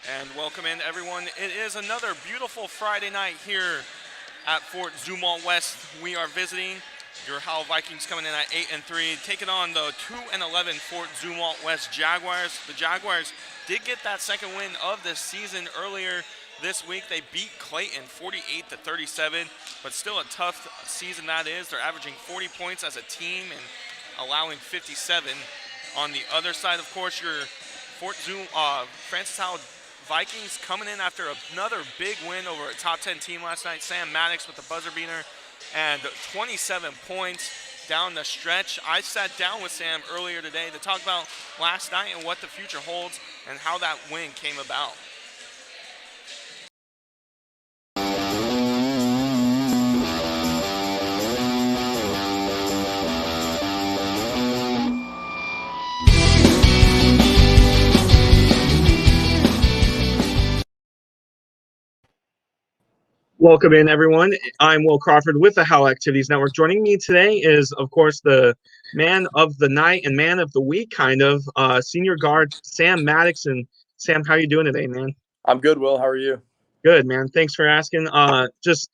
And welcome in, everyone. It is another beautiful Friday night here at Fort Zumwalt West. We are visiting your Howell Vikings coming in at 8-3, taking on the 2-11 Fort Zumwalt West Jaguars. The Jaguars did get that second win of this season earlier this week. They beat Clayton 48-37, but still a tough season that is. They're averaging 40 points as a team and allowing 57. On the other side, of course, your Francis Howell Vikings coming in after another big win over a top 10 team last night. Sam Maddox with the buzzer beater and 27 points down the stretch. I sat down with Sam earlier today to talk about last night and what the future holds and how that win came about. Welcome in, everyone. I'm Will Crawford with the Howell Activities Network. Joining me today is, of course, the man of the night and man of the week, senior guard Sam Maddox. And Sam, how are you doing today, man? I'm good, Will. How are you? Good, man. Thanks for asking. Just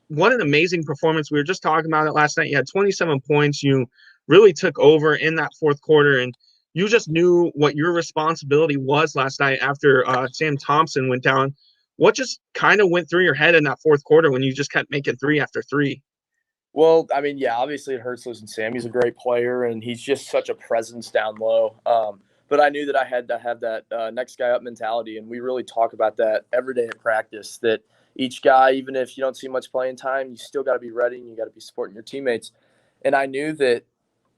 what an amazing performance. We were just talking about it last night. You had 27 points. You really took over in that fourth quarter, and you just knew what your responsibility was last night after Sam Thompson went down. What just kind of went through your head in that fourth quarter when you just kept making three after three? Well, I mean, yeah, obviously it hurts losing Sam. He's a great player, and he's just such a presence down low. But I knew that I had to have that next guy up mentality, and we really talk about that every day at practice, that each guy, even if you don't see much playing time, you still got to be ready and you got to be supporting your teammates. And I knew that,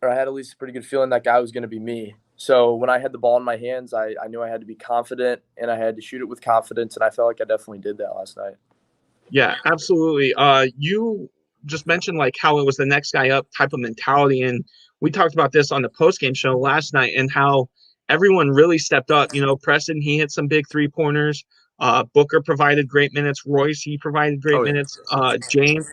or I had at least a pretty good feeling that guy was going to be me. So when I had the ball in my hands, I knew I had to be confident, and I had to shoot it with confidence, and I felt like I definitely did that last night. Yeah, absolutely. You just mentioned like how it was the next guy up type of mentality, and we talked about this on the post game show last night, and how everyone really stepped up. You know, Preston, he hit some big 3-pointers. Booker provided great minutes. Royce, he provided great Oh, yeah. minutes.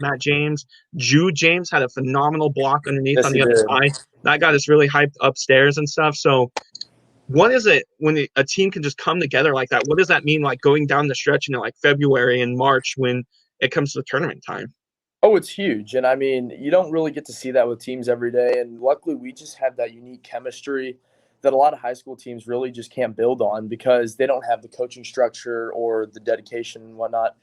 Matt James, Jude James had a phenomenal block underneath Yes, on he the other did. side. That got us really hyped upstairs and stuff. So what is it when a team can just come together like that? What does that mean, like going down the stretch in like February and March when it comes to tournament time? Oh, it's huge. And I mean, you don't really get to see that with teams every day. And luckily, we just have that unique chemistry that a lot of high school teams really just can't build on because they don't have the coaching structure or the dedication and whatnot.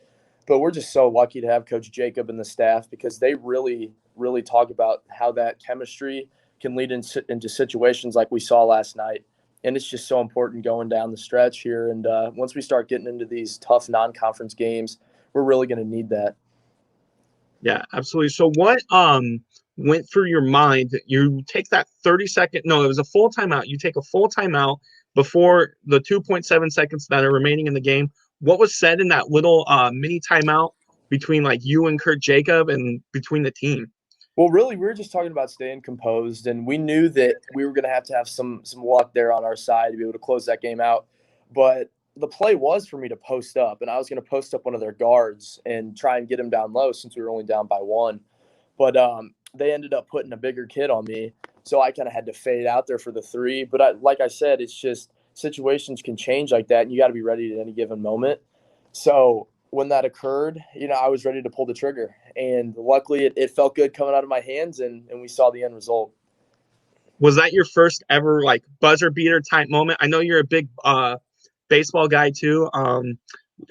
But we're just so lucky to have Coach Jacob and the staff because they really, really talk about how that chemistry can lead into situations like we saw last night. And it's just so important going down the stretch here. And once we start getting into these tough non-conference games, we're really going to need that. Yeah, absolutely. So what went through your mind? You take that 30-second, no, it was a full timeout. You take a full timeout before the 2.7 seconds that are remaining in the game. What was said in that little mini timeout between like you and Kurt Jacob and between the team? Well, really, we were just talking about staying composed, and we knew that we were going to have some luck there on our side to be able to close that game out. But the play was for me to post up, and I was going to post up one of their guards and try and get him down low since we were only down by one. But they ended up putting a bigger kid on me, so I kind of had to fade out there for the three. But like I said, it's just situations can change like that, and you got to be ready at any given moment. So when that occurred, I was ready to pull the trigger. And luckily, it felt good coming out of my hands, and we saw the end result. Was that your first ever like buzzer beater type moment? I know you're a big baseball guy too.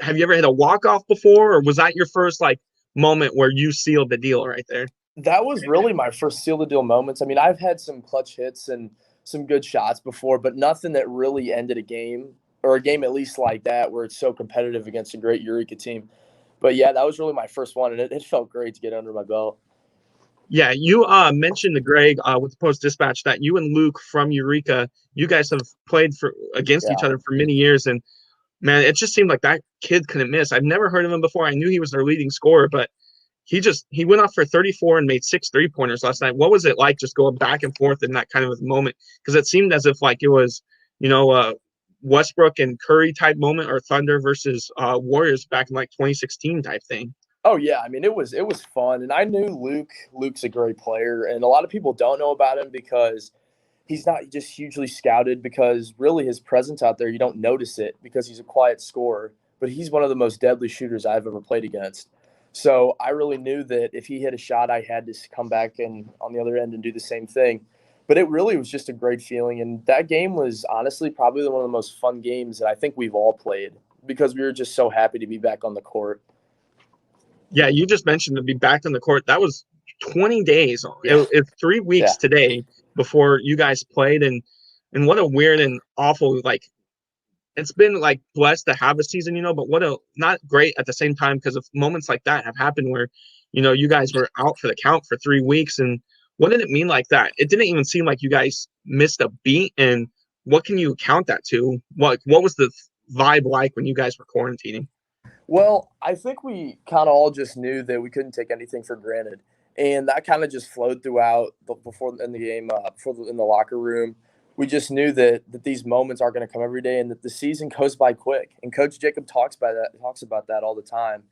Have you ever hit a walk off before, or was that your first like moment where you sealed the deal right there? That was really my first seal the deal moments. I mean, I've had some clutch hits and some good shots before, but nothing that really ended a game or a game at least like that where it's so competitive against a great Eureka team. But yeah, that was really my first one, and it felt great to get under my belt. Yeah, you mentioned to Greg with the Post Dispatch that you and Luke from Eureka, you guys have played for against each Yeah. other for many years, and man, it just seemed like that kid couldn't miss. I've never heard of him before. I knew he was their leading scorer, but he went off for 34 and made 6 3-pointers last night. What was it like just going back and forth in that kind of a moment? Because it seemed as if like it was, you know, Westbrook and Curry type moment or Thunder versus Warriors back in like 2016 type thing. Oh yeah, I mean it was fun, and I knew Luke's a great player, and a lot of people don't know about him because he's not just hugely scouted because really his presence out there, you don't notice it because he's a quiet scorer, but he's one of the most deadly shooters I've ever played against. So I really knew that if he hit a shot, I had to come back and on the other end and do the same thing. But it really was just a great feeling. And that game was honestly probably one of the most fun games that I think we've all played because we were just so happy to be back on the court. Yeah, you just mentioned to be back on the court. That was 20 days. Yeah. It's 3 weeks Yeah. today before you guys played, and what a weird and awful, like, it's been like blessed to have a season, but what a not great at the same time, because of moments like that have happened where, you guys were out for the count for 3 weeks. And what did it mean like that? It didn't even seem like you guys missed a beat. And what can you count that to? What was the vibe like when you guys were quarantining? Well, I think we kind of all just knew that we couldn't take anything for granted, and that kind of just flowed throughout before in the game, in the locker room. We just knew that these moments aren't going to come every day, and that the season goes by quick. And Coach Jacob talks about that all the time.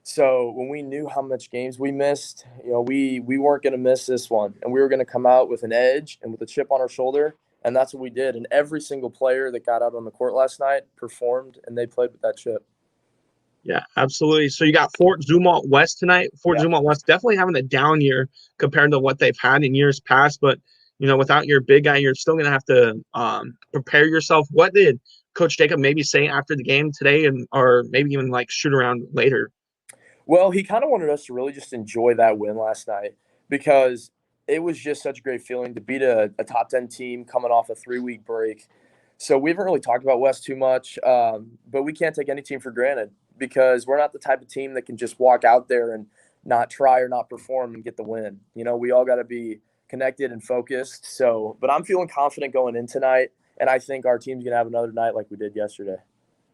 So when we knew how much games we missed, we weren't going to miss this one, and we were going to come out with an edge and with a chip on our shoulder, and that's what we did. And every single player that got out on the court last night performed, and they played with that chip. Yeah, absolutely. So you got Fort Zumwalt West tonight. Fort Zumwalt West definitely having a down year compared to what they've had in years past. But, without your big guy, you're still going to have to prepare yourself. What did Coach Jacob maybe say after the game today, or maybe even like shoot around later? Well, he kind of wanted us to really just enjoy that win last night because it was just such a great feeling to beat a top 10 team coming off a 3-week break. So we haven't really talked about West too much, but we can't take any team for granted because we're not the type of team that can just walk out there and not try or not perform and get the win. We all got to be connected and focused. So, but I'm feeling confident going in tonight, and I think our team's going to have another night like we did yesterday.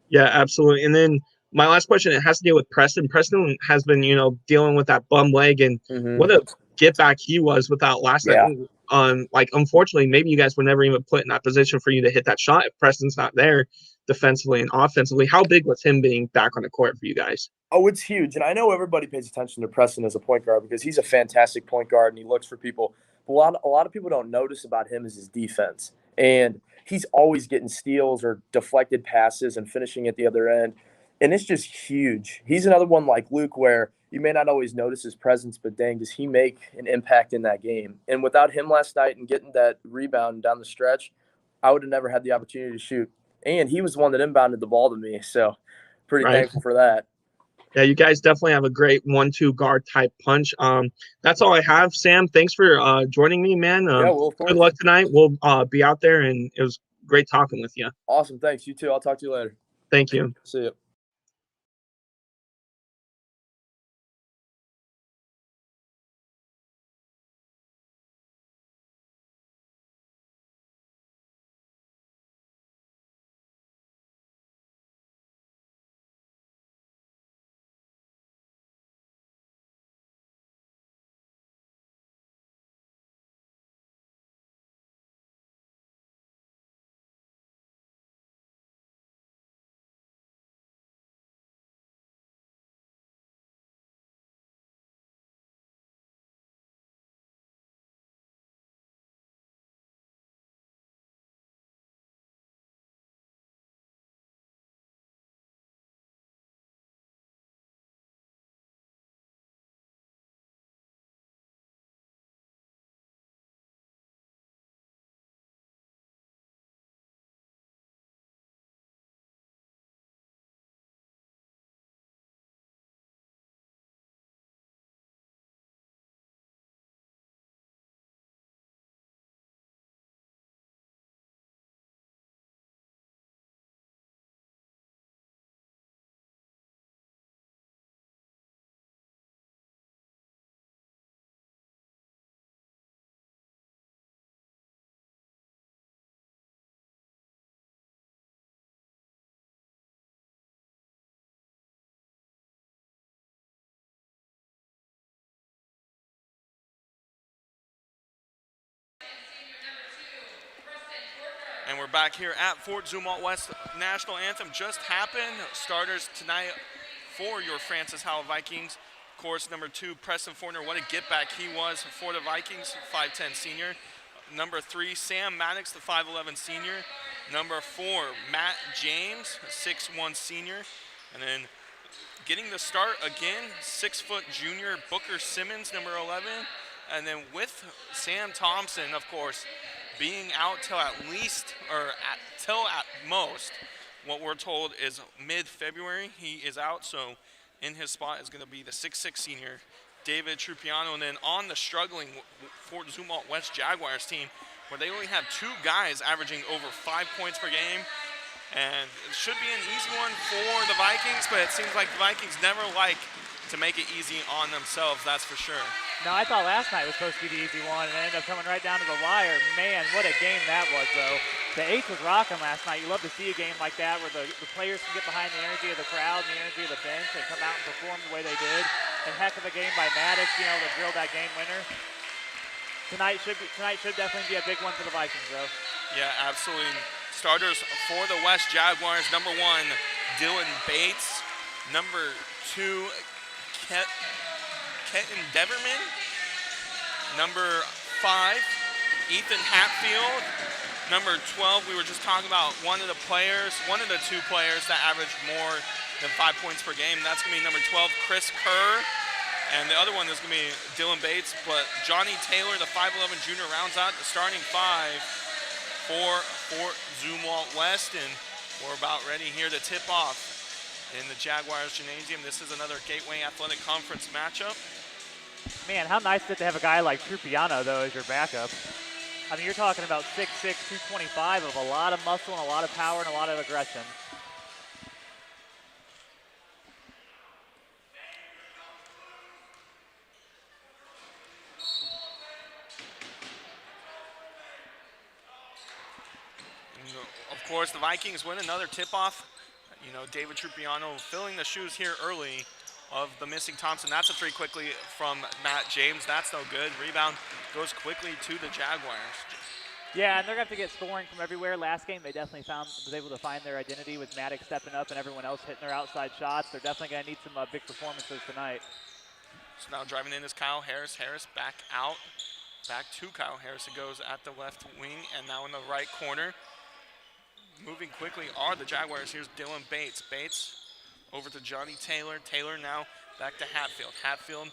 Yeah, absolutely. And then my last question, it has to deal with Preston. Preston has been, dealing with that bum leg, and what a get back he was without last night. Unfortunately, maybe you guys were never even put in that position for you to hit that shot if Preston's not there defensively and offensively. How big was him being back on the court for you guys? Oh, it's huge. And I know everybody pays attention to Preston as a point guard because he's a fantastic point guard and he looks for people. But a lot of people don't notice about him is his defense. And he's always getting steals or deflected passes and finishing at the other end. And it's just huge. He's another one like Luke where you may not always notice his presence, but dang, does he make an impact in that game. And without him last night and getting that rebound down the stretch, I would have never had the opportunity to shoot. And he was the one that inbounded the ball to me. So pretty thankful for that. Yeah, you guys definitely have a great 1-2 guard type punch. That's all I have, Sam. Thanks for joining me, man. Well, of course. Good luck tonight. We'll be out there, and it was great talking with you. Awesome. Thanks. You too. I'll talk to you later. Thank you. See you. And we're back here at Fort Zumwalt West. National anthem just happened. Starters tonight for your Francis Howell Vikings. Course number 2, Preston Fortner. What a get back he was for the Vikings, 5'10 senior. number 3, Sam Maddox, the 5'11 senior. Number 4, Matt James, a 6'1 senior. And then getting the start again, 6-foot junior Booker Simmons, number 11. And then with Sam Thompson, of course, being out till at most, what we're told is mid-February, he is out. So in his spot is going to be the 6'6 senior David Trupiano. And then on the struggling Fort Zumwalt West Jaguars team, where they only have 2 guys averaging over 5 points per game. And it should be an easy one for the Vikings, but it seems like the Vikings never like to make it easy on themselves, that's for sure. No, I thought last night was supposed to be the easy one, and it ended up coming right down to the wire. Man, what a game that was, though. The H was rocking last night. You love to see a game like that where the players can get behind the energy of the crowd and the energy of the bench and come out and perform the way they did. And heck of a game by Maddox, you know, to drill that game winner. Tonight should definitely be a big one for the Vikings, though. Yeah, absolutely. Starters for the West Jaguars, number 1, Dylan Bates. Number 2, Kenton Deverman. Number 5, Ethan Hatfield. Number 12, we were just talking about one of the 2 players that averaged more than 5 points per game. That's going to be number 12, Chris Kerr. And the other one is going to be Dylan Bates. But Johnny Taylor, the 5'11 junior, rounds out the starting 5 for Fort Zumwalt West. And we're about ready here to tip off in the Jaguars Gymnasium. This is another Gateway Athletic Conference matchup. Man, how nice is it to have a guy like Trupiano, though, as your backup. I mean, you're talking about 6'6", 225 of a lot of muscle and a lot of power and a lot of aggression. Of course, the Vikings win another tip-off. You know, David Trupiano filling the shoes here early of the missing Thompson. That's a 3 quickly from Matt James. That's no good. Rebound goes quickly to the Jaguars. Yeah, and they're going to have to get scoring from everywhere. Last game, they definitely was able to find their identity with Maddox stepping up and everyone else hitting their outside shots. They're definitely going to need some big performances tonight. So now driving in is Kyle Harris. Harris back out. Back to Kyle Harris. It goes at the left wing and now in the right corner. Moving quickly are the Jaguars. Here's Dylan Bates. Bates over to Johnny Taylor. Taylor now back to Hatfield. Hatfield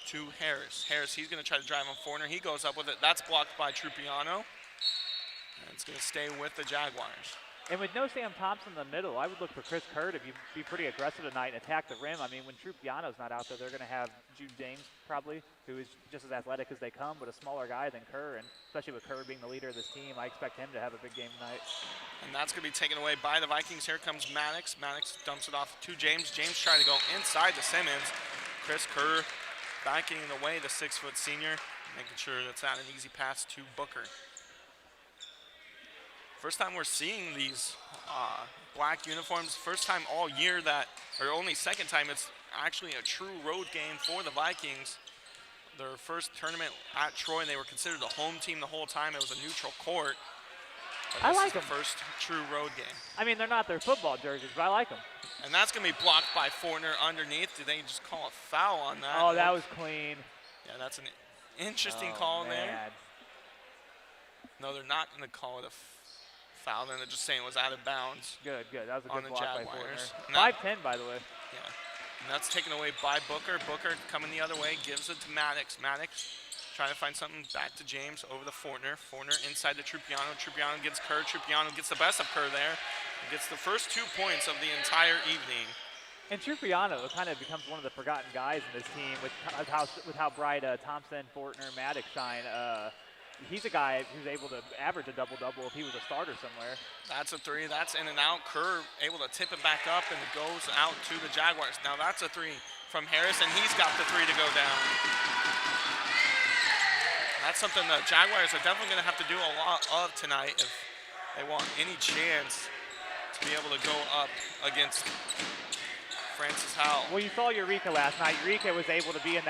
to Harris. Harris, he's going to try to drive on Forner. He goes up with it. That's blocked by Trupiano. And it's going to stay with the Jaguars. And with no Sam Thompson in the middle, I would look for Chris Kerr to be pretty aggressive tonight and attack the rim. I mean, when Trupiano's not out there, they're going to have Jude James probably, who is just as athletic as they come, but a smaller guy than Kerr. And especially with Kerr being the leader of this team, I expect him to have a big game tonight. And that's going to be taken away by the Vikings. Here comes Maddox. Maddox dumps it off to James. James trying to go inside to Simmons. Chris Kerr backing away the 6-foot senior, making sure that's not an easy pass to Booker. First time we're seeing these black uniforms. First time all year that, or only second time it's actually a true road game for the Vikings. Their first tournament at Troy, they were considered a home team the whole time. It was a neutral court. I like the them. First true road game. I mean, they're not their football jerseys, but I like them. And that's going to be blocked by Forner underneath. Did they just call a foul on that? Oh, that was clean. Yeah, that's an interesting call man. there. No, they're not going to call it a foul. They're just saying it was out of bounds. Good. That was a on good the block Jaguars. by Forner. 5'10", by the way. Yeah. And that's taken away by Booker. Booker coming the other way, gives it to Maddox. Maddox trying to find something back to James over to Fortner. Fortner inside to Trupiano. Trupiano gets Kerr. Trupiano gets the best of Kerr there. He gets the first 2 points of the entire evening. And Trupiano kind of becomes one of the forgotten guys in this team with how bright Thompson, Fortner, Maddox shine. He's a guy who's able to average a double-double if he was a starter somewhere. That's a 3. That's in and out. Kerr able to tip it back up, and it goes out to the Jaguars. Now that's a 3 from Harris, and he's got the 3 to go down. That's something the Jaguars are definitely going to have to do a lot of tonight if they want any chance to be able to go up against Francis Howell. Well, you saw Eureka last night. Eureka was able to lead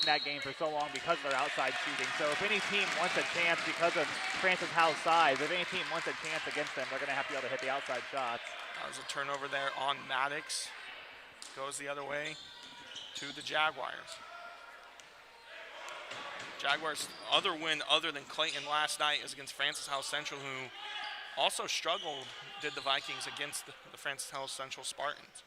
in that game for so long because of their outside shooting. So if any team wants a chance because of Francis Howell's size, if any team wants a chance against them, they're going to have to be able to hit the outside shots. That was a turnover there on Maddox. Goes the other way to the Jaguars. Jaguars' other win other than Clayton last night is against Francis Howell Central, who also struggled, did the Vikings, against the Francis Howell Central Spartans.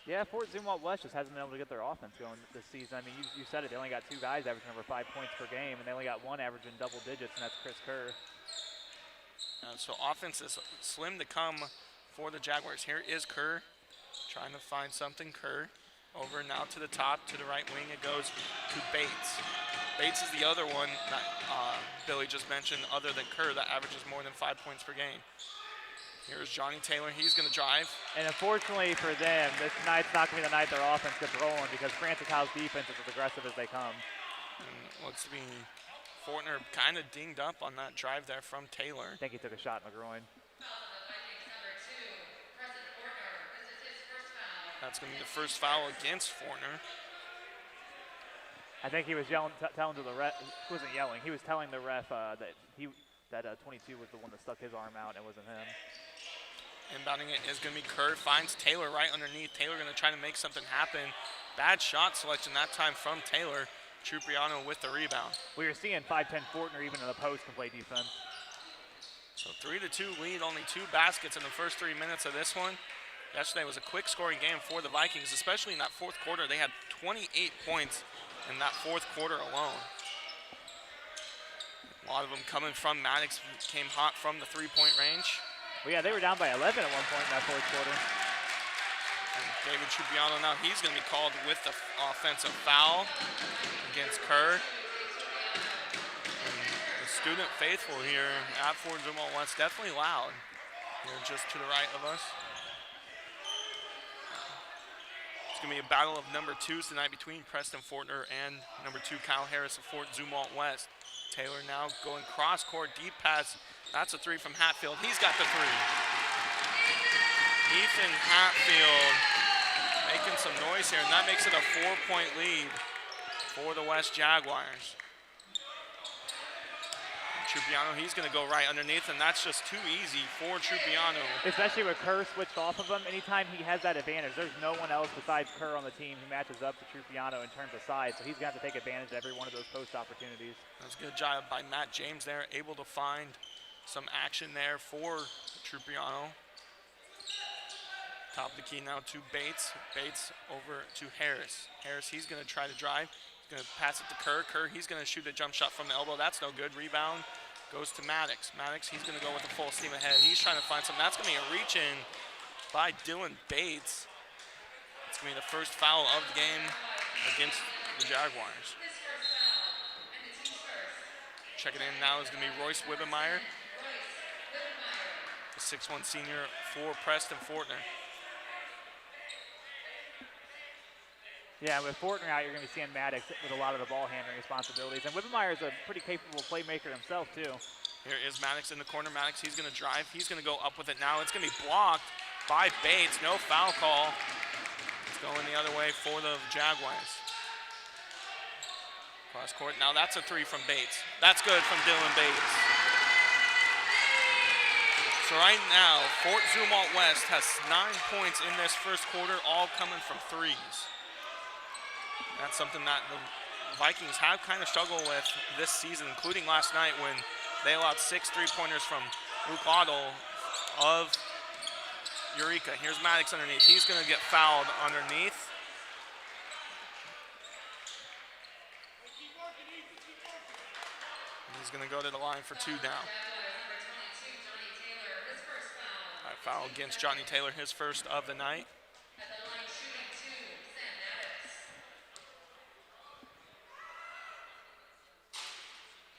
Yeah, Fort Zumwalt West just hasn't been able to get their offense going this season. I mean, you said it. They only got 2 guys averaging over 5 points per game, and they only got 1 averaging double digits, and that's Chris Kerr. So offense is slim to come for the Jaguars. Here is Kerr trying to find something. Kerr over now to the top, to the right wing. It goes to Bates. Bates is the other one that Billy just mentioned, other than Kerr, that averages more than 5 points per game. Here's Johnny Taylor. He's going to drive. And unfortunately for them, this night's not going to be the night their offense gets rolling, because Francis Howell's defense is as aggressive as they come. And looks to be Fortner kind of dinged up on that drive there from Taylor. I think he took a shot in the groin. That's going to be the first foul against Fortner. I think he was yelling, telling to the ref. He wasn't yelling. He was telling the ref that 22 was the one that stuck his arm out, and it wasn't him. Inbounding it is going to be Kerr. Finds Taylor right underneath. Taylor going to try to make something happen. Bad shot selection that time from Taylor. Trupiano with the rebound. We were seeing 5'10" Fortner even in the post can play defense. So 3-2 lead. Only 2 baskets in the first 3 minutes of this one. Yesterday was a quick scoring game for the Vikings, especially in that fourth quarter. They had 28 points in that fourth quarter alone. A lot of them coming from Maddox, came hot from the 3-point range. Well, yeah, they were down by 11 at one point in that fourth quarter. And David Trupiano now, he's going to be called with the offensive foul against Kerr. And the student faithful here at Fort Zumwalt West, definitely loud here just to the right of us. It's going to be a battle of number 2s tonight between Preston Fortner and number 2 Kyle Harris of Fort Zumwalt West. Taylor now going cross court, deep pass. That's a 3 from Hatfield. He's got the 3. Ethan Hatfield making some noise here, and that makes it a 4-point lead for the West Jaguars. Trupiano, he's going to go right underneath, and that's just too easy for Trupiano. Especially with Kerr switched off of him. Anytime he has that advantage, there's no one else besides Kerr on the team who matches up to Trupiano in terms of size, so he's going to have to take advantage of every one of those post opportunities. That's a good job by Matt James there, able to find some action there for Trupiano. Top of the key now to Bates. Bates over to Harris. Harris, he's going to try to drive. He's going to pass it to Kerr. Kerr, he's going to shoot a jump shot from the elbow. That's no good. Rebound goes to Maddox. Maddox, he's going to go with the full steam ahead. He's trying to find something. That's going to be a reach in by Dylan Bates. It's going to be the first foul of the game against the Jaguars. Checking in now is going to be Royce Wibbenmeyer, the 6'1" senior for Preston Fortner. Yeah, with Fortner out, you're going to be seeing Maddox with a lot of the ball handling responsibilities. And Wibbenmeyer is a pretty capable playmaker himself, too. Here is Maddox in the corner. Maddox, he's going to drive. He's going to go up with it now. It's going to be blocked by Bates. No foul call. It's going the other way for the Jaguars. Cross court. Now that's a 3 from Bates. That's good from Dylan Bates. So right now, Fort Zumwalt West has 9 points in this first quarter, all coming from 3s. That's something that the Vikings have kind of struggled with this season, including last night when they allowed 6 3-pointers from Luke Otto of Eureka. Here's Maddox underneath. He's going to get fouled underneath. He's going to go to the line for 2 now. All right, foul against Johnny Taylor, his first of the night.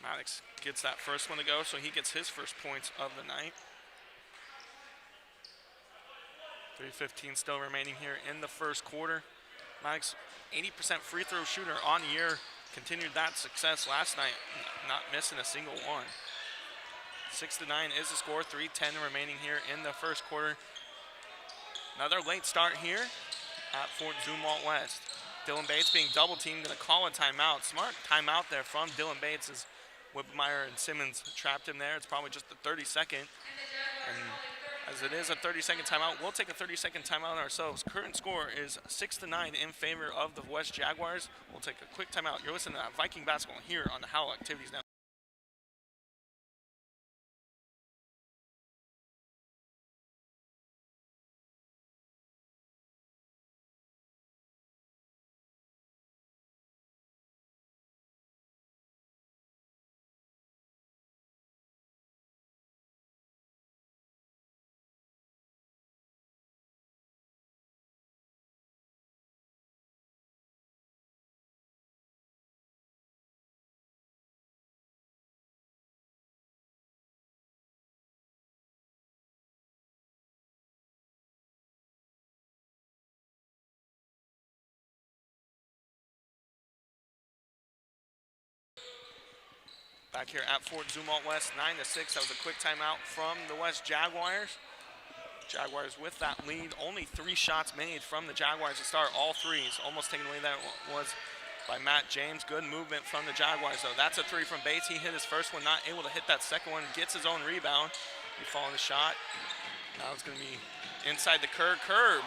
Maddox gets that first one to go, so he gets his first points of the night. 3:15 still remaining here in the first quarter. Maddox, 80% free throw shooter on year, continued that success last night, not missing a single one. 6-9 is the score, 3:10 remaining here in the first quarter. Another late start here at Fort Zumwalt West. Dylan Bates being double teamed, going to call a timeout. Smart timeout there from Dylan Bates as Wibbenmeyer and Simmons trapped him there. It's probably just the 32nd. And As it is a 30-second timeout, we'll take a 30-second timeout ourselves. Current score is 6-9 in favor of the West Jaguars. We'll take a quick timeout. You're listening to Viking Basketball here on the Howell Activities Network. Back here at Fort Zumwalt West, 9-6. That was a quick timeout from the West Jaguars. Jaguars with that lead. Only 3 shots made from the Jaguars to start, all threes. Almost taken away that was by Matt James. Good movement from the Jaguars, though. That's a 3 from Bates. He hit his first one, not able to hit that second one. Gets his own rebound. He followed the shot. Now it's going to be inside the Kerr. Kerr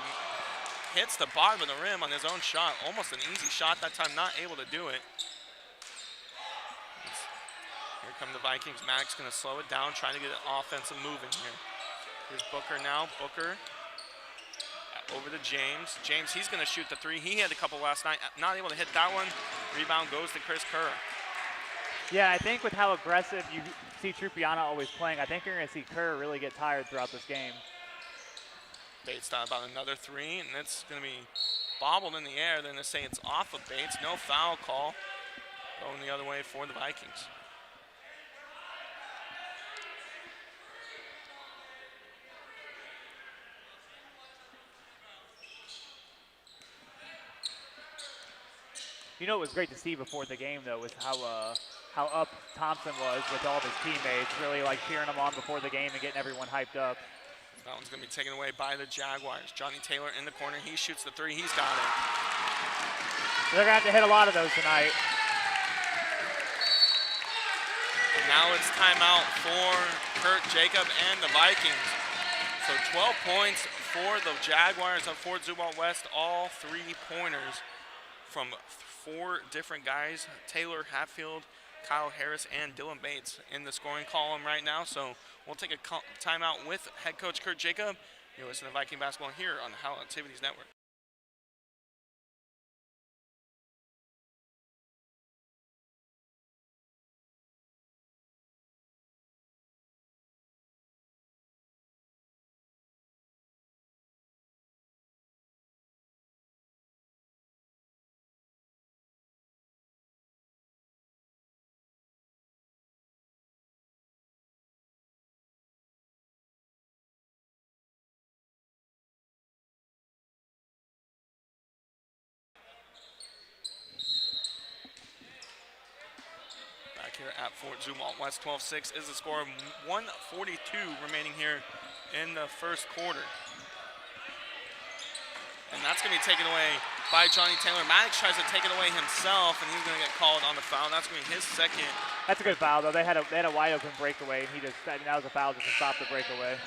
hits the bottom of the rim on his own shot. Almost an easy shot that time, not able to do it. Here come the Vikings. Maddox going to slow it down, trying to get an offensive moving here. Here's Booker now. Booker over to James. James, he's going to shoot the 3. He had a couple last night. Not able to hit that one. Rebound goes to Chris Kerr. Yeah, I think with how aggressive you see Trupiana always playing, I think you're going to see Kerr really get tired throughout this game. Bates thought about another 3, and it's going to be bobbled in the air. They're going to say it's off of Bates. No foul call. Going the other way for the Vikings. You know, it was great to see before the game, though, was how up Thompson was with all of his teammates, really like cheering them on before the game and getting everyone hyped up. That one's going to be taken away by the Jaguars. Johnny Taylor in the corner. He shoots the 3. He's got it. They're going to have to hit a lot of those tonight. And now it's timeout for Kurt Jacob and the Vikings. So 12 points for the Jaguars of Fort Zumwalt West. All 3-pointers from 4 different guys. Taylor Hatfield, Kyle Harris, and Dylan Bates in the scoring column right now. So we'll take a timeout with head coach Kurt Jacob. You're listening to Viking Basketball here on the Howell Activities Network. Here at Fort Zumwalt West, 12-6 is the score. 1:42 remaining here in the first quarter. And that's going to be taken away by Johnny Taylor. Maddox tries to take it away himself, and he's going to get called on the foul. That's going to be his second. That's a good foul, though. They had a wide open breakaway, and that was a foul just to stop the breakaway.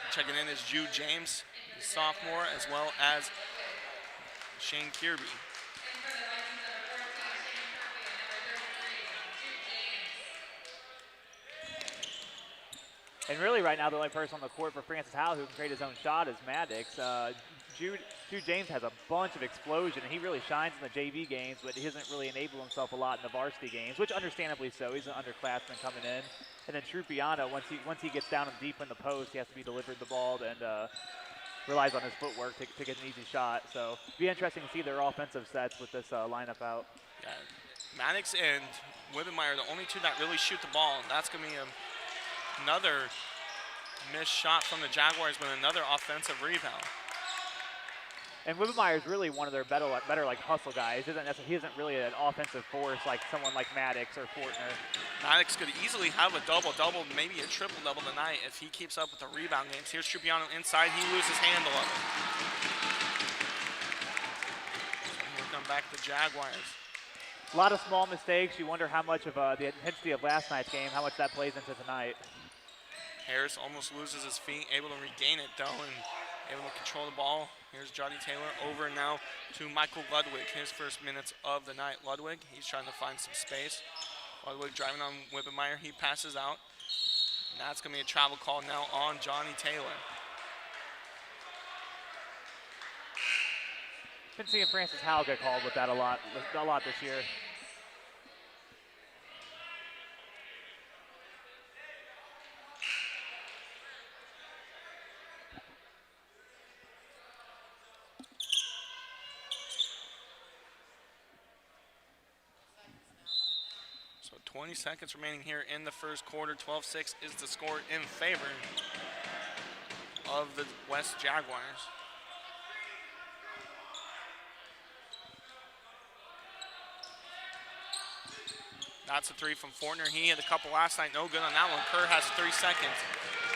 Checking in is Jude James, the sophomore, as well as Shane Kirby. And really right now the only person on the court for Francis Howell who can create his own shot is Maddox. Jude James has a bunch of explosion, and he really shines in the JV games, but he hasn't really enabled himself a lot in the varsity games, which understandably so. He's an underclassman coming in. And then Trupiana, once he gets down and deep in the post, he has to be delivered the ball and relies on his footwork to get an easy shot. So it'll be interesting to see their offensive sets with this lineup out. Yeah, Maddox and Wibbenmeyer are the only 2 that really shoot the ball, and that's going to be another missed shot from the Jaguars with another offensive rebound. And Wibbenmeyer is really one of their better like hustle guys. He isn't really an offensive force like someone like Maddox or Fortner. Maddox could easily have a double-double, maybe a triple-double tonight if he keeps up with the rebound games. Here's Trupiano inside. He loses handle of it. So here come back the Jaguars. A lot of small mistakes. You wonder how much of the intensity of last night's game, how much that plays into tonight. Harris almost loses his feet, able to regain it though, and able to control the ball. Here's Johnny Taylor over now to Michael Ludwig, his first minutes of the night. Ludwig, he's trying to find some space. Ludwig driving on Wibbenmeyer, he passes out. And that's going to be a travel call now on Johnny Taylor. Been seeing Francis Howell get called with that a lot this year. So 20 seconds remaining here in the first quarter. 12-6 is the score in favor of the West Jaguars. That's a three from Fortner. He hit a couple last night. No good on that one. Kerr has 3 seconds.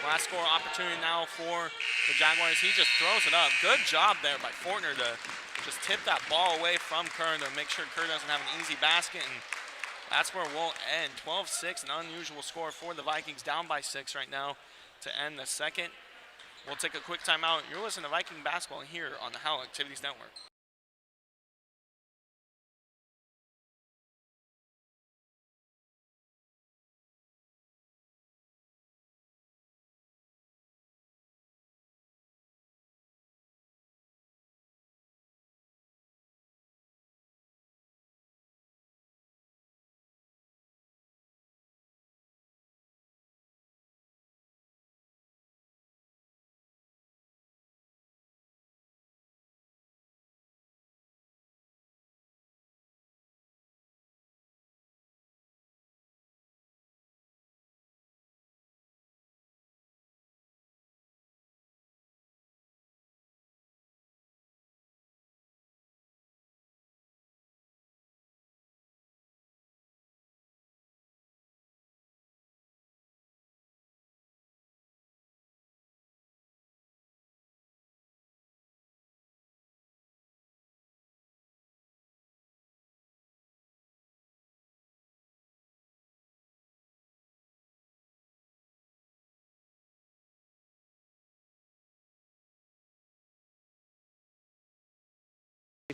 Last score opportunity now for the Jaguars. He just throws it up. Good job there by Fortner to just tip that ball away from Kerr to make sure Kerr doesn't have an easy basket. And that's where we'll end. 12-6, an unusual score for the Vikings, down by 6 right now to end the second. We'll take a quick timeout. You're listening to Viking basketball here on the Howell Activities Network.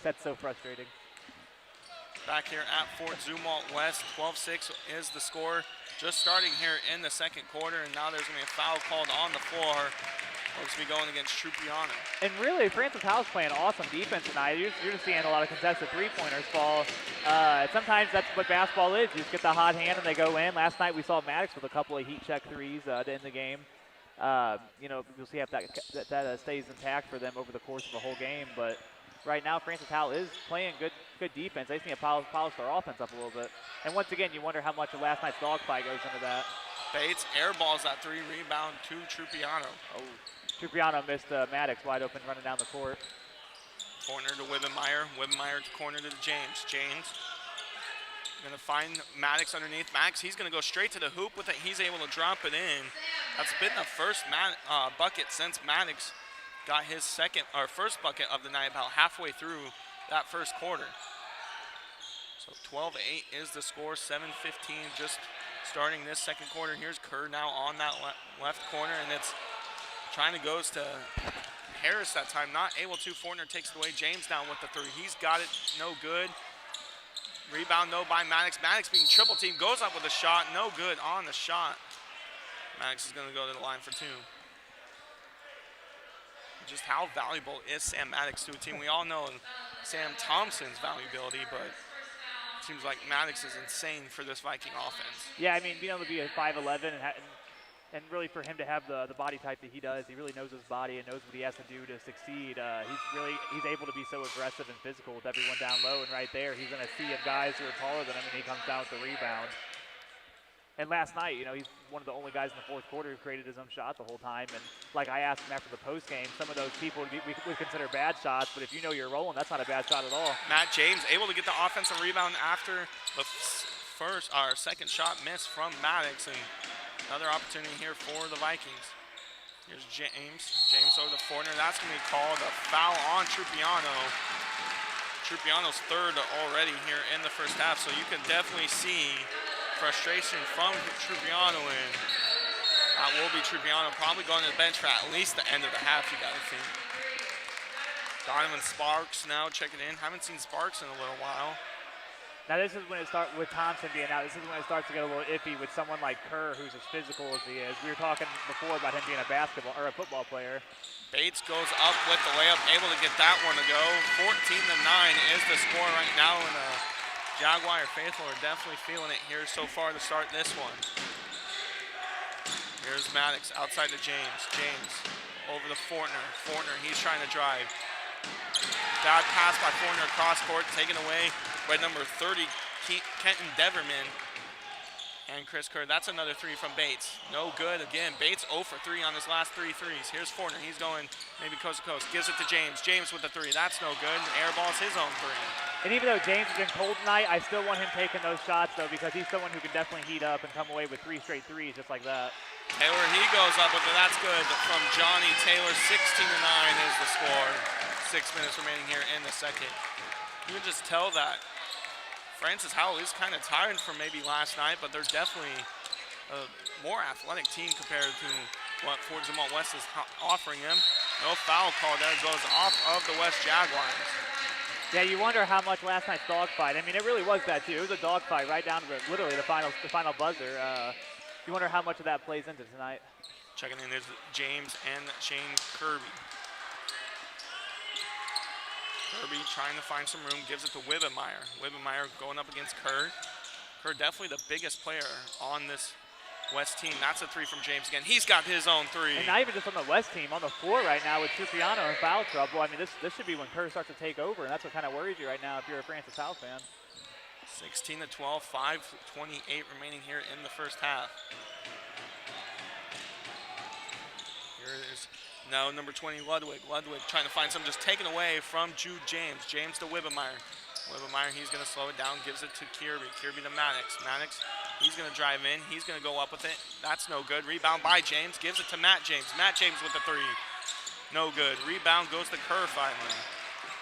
That's so frustrating. Back here at Fort Zumwalt West, 12-6 is the score. Just starting here in the second quarter, and now there's going to be a foul called on the floor. Looks to be going against Trupiano. And really, Francis Howell's playing awesome defense tonight. You're just seeing a lot of contested three-pointers fall. Sometimes that's what basketball is. You just get the hot hand and they go in. Last night we saw Maddox with a couple of heat check threes to end the game. We'll see if that stays intact for them over the course of the whole game. But right now, Francis Howell is playing good defense. They just need to polish their offense up a little bit. And once again, you wonder how much of last night's dogfight goes into that. Bates airballs that three, rebound to Trupiano. Oh, Trupiano missed Maddox wide open running down the court. Corner to Wibbenmeyer. Wibbenmeyer to corner to James. James going to find Maddox underneath. Maddox, he's going to go straight to the hoop with it. He's able to drop it in. That's been the first bucket since Maddox got his first bucket of the night about halfway through that first quarter. So 12-8 is the score, 7:15 just starting this second quarter. Here's Kerr now on that left corner, and it's trying to goes to Harris that time, not able to. Fortner takes it away. James down with the three. He's got it, no good. Rebound though by Maddox. Maddox being triple teamed, goes up with a shot, no good on the shot. Maddox is going to go to the line for two. Just how valuable is Sam Maddox to a team? We all know Sam Thompson's valuability, but it seems like Maddox is insane for this Viking offense. Yeah, I mean, being able to be a 5'11" and really for him to have the body type that he does, he really knows his body and knows what he has to do to succeed. He's able to be so aggressive and physical with everyone down low, and right there, he's in a sea of guys who are taller than him, and he comes down with the rebound. And last night, he's one of the only guys in the fourth quarter who created his own shot the whole time. And like I asked him after the post game, some of those people we would consider bad shots, but if you know you're rolling, that's not a bad shot at all. Matt James able to get the offensive rebound after the second shot miss from Maddox, and another opportunity here for the Vikings. Here's James. James over the Fortner. That's going to be called a foul on Trupiano. Trupiano's third already here in the first half, so you can definitely see frustration from Trupiano, and That will be Trupiano probably going to the bench for at least the end of the half, you got to think. Donovan Sparks now checking in. Haven't seen Sparks in a little while. Now this is when it starts with Thompson being out. This is when it starts to get a little iffy with someone like Kerr, who's as physical as he is. We were talking before about him being a basketball or a football player. Bates goes up with the layup, able to get that one to go. 14-9 is the score right now, and the Jaguar faithful are definitely feeling it here so far to start this one. Here's Maddox outside to James. James over to Fortner. Fortner, he's trying to drive. Bad pass by Fortner across court, taken away by number 30, Kenton Deverman. And Chris Kerr, that's another three from Bates. No good again. Bates 0 for 3 on his last 3 threes. Here's Fortner, he's going maybe coast to coast. Gives it to James. James with the three, that's no good. Airballs his own three. And even though James has been cold tonight, I still want him taking those shots though, because he's someone who can definitely heat up and come away with 3 straight threes just like that. Taylor, he goes up with it, that's good. From Johnny Taylor, 16-9 is the score. 6 minutes remaining here in the second. You can just tell that Francis Howell is kind of tired from maybe last night, but they're definitely a more athletic team compared to what Fort Zumwalt West is offering him. No foul call there, goes off of the West Jaguars. Yeah, you wonder how much last night's dogfight. I mean, it really was that too. It was a dogfight right down to literally the final buzzer. You wonder how much of that plays into tonight. Checking in is James and Shane Kirby. Kirby trying to find some room, gives it to Wibbenmeyer. Wibbenmeyer going up against Kerr. Kerr definitely the biggest player on this West team. That's a three from James again. He's got his own three. And not even just on the West team, on the floor right now with Trupiano in foul trouble. I mean, this should be when Kerr starts to take over, and that's what kind of worries you right now if you're a Francis Howell fan. 16-12, 5:28 remaining here in the first half. Here it is. Now number 20, Ludwig. Ludwig trying to find some, just taken away from Jude James. James to Wibbenmeyer. Wibbenmeyer, he's going to slow it down, gives it to Kirby. Kirby to Maddox. Maddox, he's going to drive in. He's going to go up with it. That's no good. Rebound by James. Gives it to Matt James. Matt James with the three. No good. Rebound goes to Kerr finally.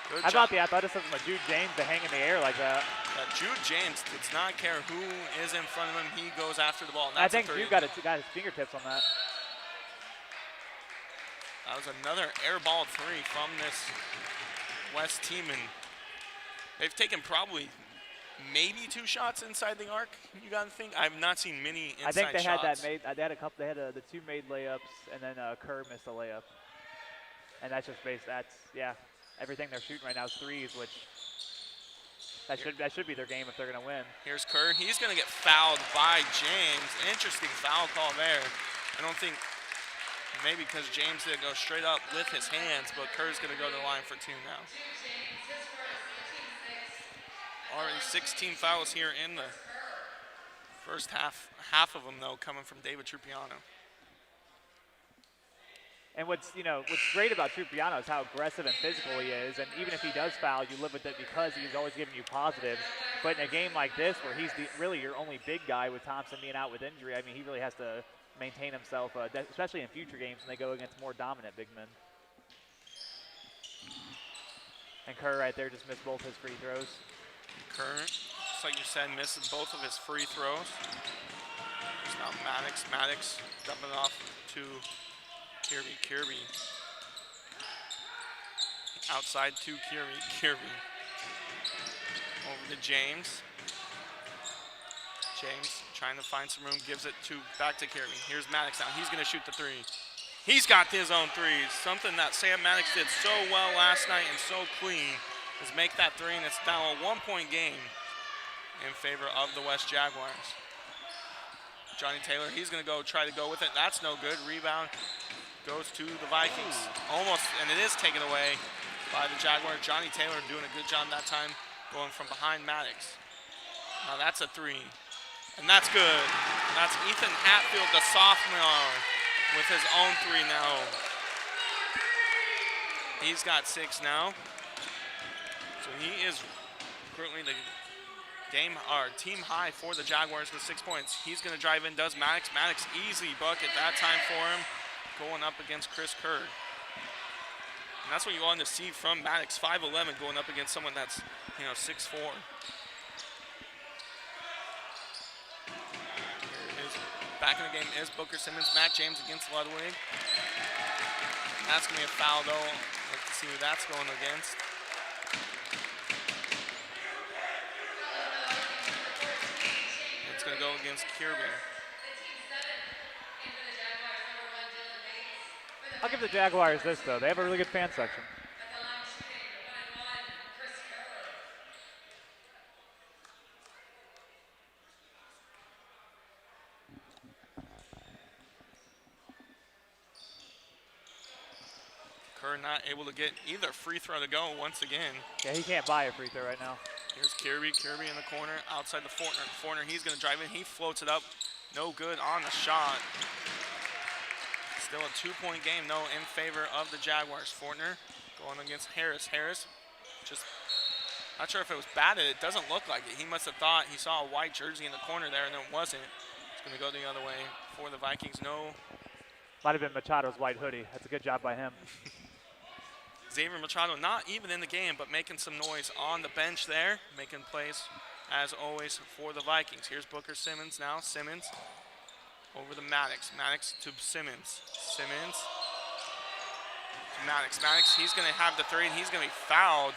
Good How job. about the athleticism of Jude James to hang in the air like that? Jude James does not care who is in front of him. He goes after the ball. And that's I think a three. Jude got his fingertips on that. That was another airball three from this West team, and they've taken probably maybe 2 shots inside the arc. You got to think. I've not seen many inside shots. I think they had that made. They had a couple. They had the 2 made layups, and then Kerr missed a layup. And that's just based. That's everything they're shooting right now is threes, which that should be their game if they're gonna win. Here's Kerr. He's gonna get fouled by James. Interesting foul call there. I don't think. Maybe because James didn't go straight up with his hands, but Kerr's going to go to the line for 2 now. Already 16 fouls here in the first half. Half of them, though, coming from David Trupiano. And what's great about Trupiano is how aggressive and physical he is. And even if he does foul, you live with it because he's always giving you positives. But in a game like this, where he's really your only big guy with Thompson being out with injury, I mean, he really has to maintain himself, especially in future games when they go against more dominant big men. And Kerr right there just missed both his free throws. Kerr, just like you said, misses both of his free throws. There's now Maddox. Maddox dumping off to Kirby. Kirby. Outside to Kirby. Kirby. Over to James. James trying to find some room, gives it back to Kirby. Here's Maddox now. He's going to shoot the three. He's got his own threes. Something that Sam Maddox did so well last night and so clean is make that three, and it's now a 1-point game in favor of the West Jaguars. Johnny Taylor, he's going to try to go with it. That's no good. Rebound goes to the Vikings. Almost, and it is taken away by the Jaguars. Johnny Taylor doing a good job that time, going from behind Maddox. Now that's a three. And that's good. That's Ethan Hatfield, the sophomore, with his own three now. He's got 6 now. So he is currently the team high for the Jaguars with 6 points. He's going to drive in, does Maddox. Maddox, easy bucket that time for him, going up against Chris Kerr. And that's what you want to see from Maddox, 5'11", going up against someone that's 6'4". Back in the game is Booker Simmons. Matt James against Ludwig. That's going to be a foul, though. Let's see who that's going against. It's going to go against Kirby. I'll give the Jaguars this, though. They have a really good fan section. Kerr not able to get either free throw to go once again. Yeah, he can't buy a free throw right now. Here's Kirby. Kirby in the corner, outside the Fortner. Fortner, he's going to drive in. He floats it up. No good on the shot. Still a 2-point game, though, in favor of the Jaguars. Fortner going against Harris. Harris just not sure if it was batted. It doesn't look like it. He must have thought he saw a white jersey in the corner there, and it wasn't. It's going to go the other way for the Vikings. No. Might have been Machado's white hoodie. That's a good job by him. Xavier Machado not even in the game, but making some noise on the bench there, making plays, as always, for the Vikings. Here's Booker Simmons now. Simmons over the Maddox. Maddox to Simmons. Simmons to Maddox. Maddox, he's going to have the three, and he's going to be fouled.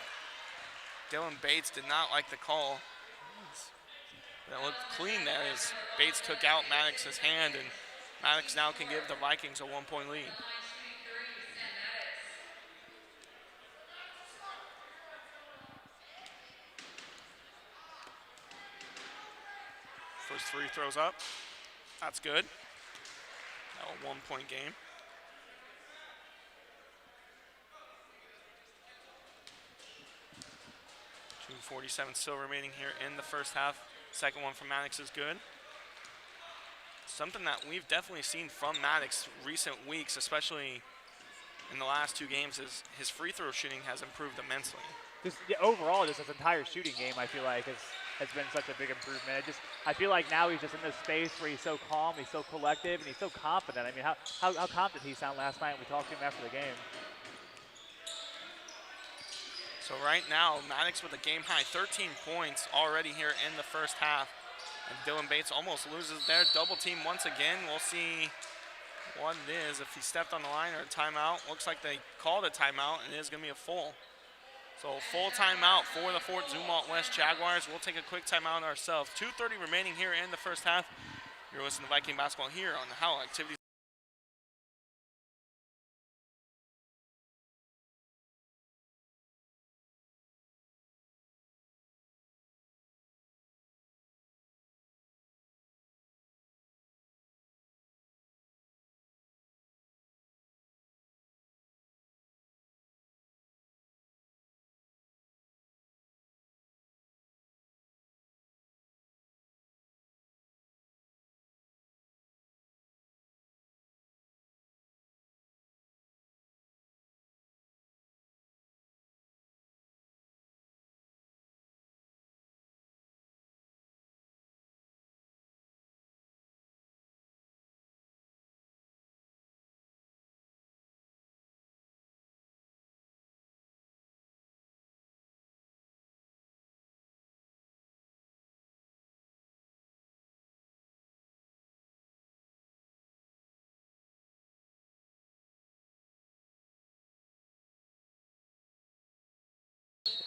Dylan Bates did not like the call. But it looked clean there as Bates took out Maddox's hand, and Maddox now can give the Vikings a 1-point lead. First three throws up. That's good. Now a 1-point game. .247 still remaining here in the first half. Second one from Maddox is good. Something that we've definitely seen from Maddox recent weeks, especially in the last two games, is his free throw shooting has improved immensely. Just overall, just his entire shooting game, I feel like, has been such a big improvement. I feel like now he's just in this space where he's so calm, he's so collective, and he's so confident. I mean, how confident he sound last night when we talked to him after the game. So right now, Maddox with a game-high 13 points already here in the first half. And Dylan Bates almost loses there. Double team once again. We'll see what it is, if he stepped on the line or a timeout. Looks like they called a timeout, and it is going to be a full. So full timeout for the Fort Zumwalt West Jaguars. We'll take a quick timeout ourselves. 2:30 remaining here in the first half. You're listening to Viking basketball here on the Howell Activities.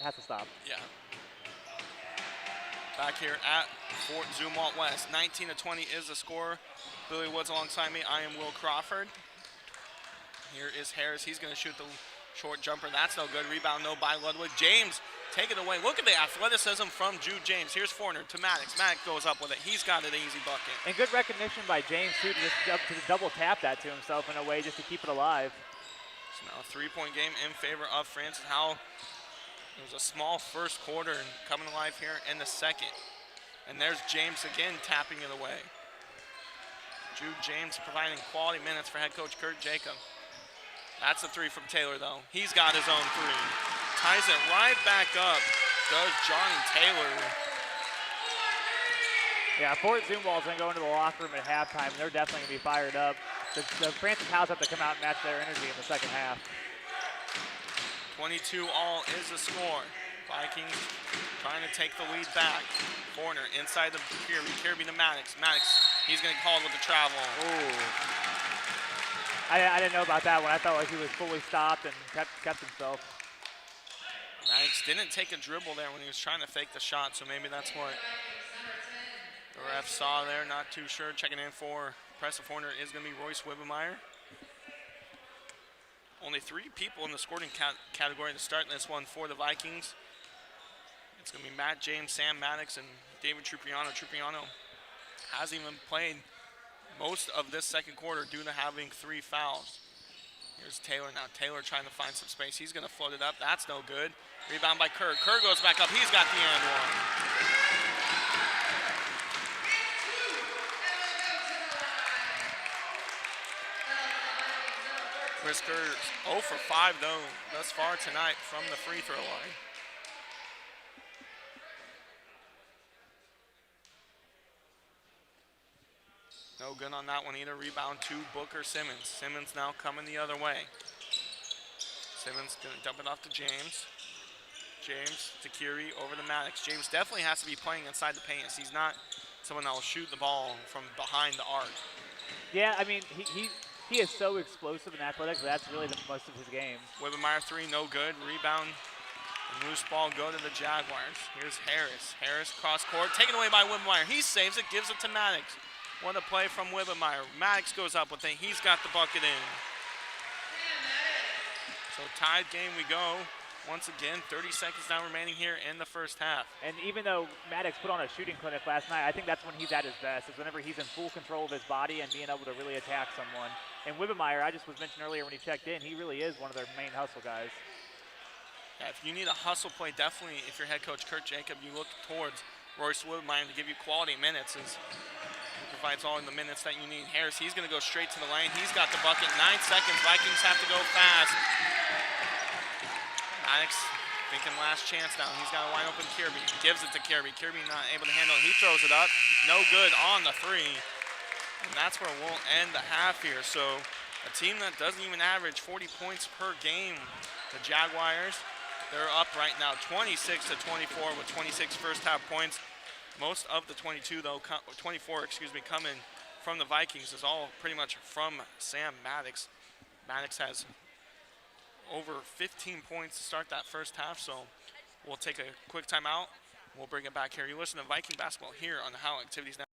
It has to stop. Yeah. Back here at Fort Zumwalt West. 19-20 is the score. Billy Woods alongside me. I am Will Crawford. Here is Harris. He's going to shoot the short jumper. That's no good. Rebound no by Ludwig. James, take it away. Look at the athleticism from Jude James. Here's Fortner to Maddox. Maddox goes up with it. He's got an easy bucket. And good recognition by James, too, to just double tap that to himself in a way just to keep it alive. So now a 3-point game in favor of Francis Howell. It was a small first quarter and coming alive here in the second. And there's James again tapping it away. Jude James providing quality minutes for head coach Kurt Jacob. That's a three from Taylor, though. He's got his own three. Ties it right back up. Does Johnny Taylor. Yeah, Fort Zumwalt's going to go into the locker room at halftime, and they're definitely going to be fired up. The Francis Howells have to come out and match their energy in the second half. 22 all is the score. Vikings trying to take the lead back. Fortner inside the Kirby. Kirby to Maddox. Maddox He's going to call with the travel. Ooh. I didn't know about that one. I felt like he was fully stopped and kept himself. Maddox didn't take a dribble there when he was trying to fake the shot, so maybe that's what the ref saw there. Not too sure. Checking in for press corner is going to be Royce Wibbemeyer. Only 3 people in the scoring category to start this one for the Vikings. It's going to be Matt James, Sam Maddox, and David Trupiano. Trupiano hasn't even played most of this second quarter due to having 3 fouls. Here's Taylor now. Taylor trying to find some space. He's going to float it up. That's no good. Rebound by Kerr. Kerr goes back up. He's got the and one. Chris Kerr 0 for 5 though thus far tonight from the free throw line. No good on that one either. Rebound to Booker Simmons. Simmons now coming the other way. Simmons going to dump it off to James. James to Curie over to Maddox. James definitely has to be playing inside the paint. He's not someone that will shoot the ball from behind the arc. Yeah, I mean, he is so explosive and athletic. That's really the most of his game. Wibbemeyer 3, no good. Rebound. And loose ball go to the Jaguars. Here's Harris. Harris cross court. Taken away by Wibbemeyer. He saves it, gives it to Maddox. What a play from Wibbemeyer. Maddox goes up with it. He's got the bucket in. So tied game we go. Once again, 30 seconds now remaining here in the first half. And even though Maddox put on a shooting clinic last night, I think that's when he's at his best, is whenever he's in full control of his body and being able to really attack someone. And Wibbemeyer, I just was mentioned earlier when he checked in, he really is one of their main hustle guys. Yeah, if you need a hustle play, definitely if you're head coach Kurt Jacob, you look towards Royce Wibbemeyer to give you quality minutes. He provides all the minutes that you need. Harris, he's going to go straight to the lane. He's got the bucket. 9 seconds. Vikings have to go fast. Maddox thinking last chance now. He's got a wide open Kirby. Gives it to Kirby. Kirby not able to handle it. He throws it up. No good on the 3. And that's where we'll end the half here. So a team that doesn't even average 40 points per game, the Jaguars, they're up right now 26-24 with 26 first half points. Most of the 24 coming from the Vikings is all pretty much from Sam Maddox. Maddox has over 15 points to start that first half, so we'll take a quick timeout. We'll bring it back here. You listen to Viking basketball here on the Howell Activities Network.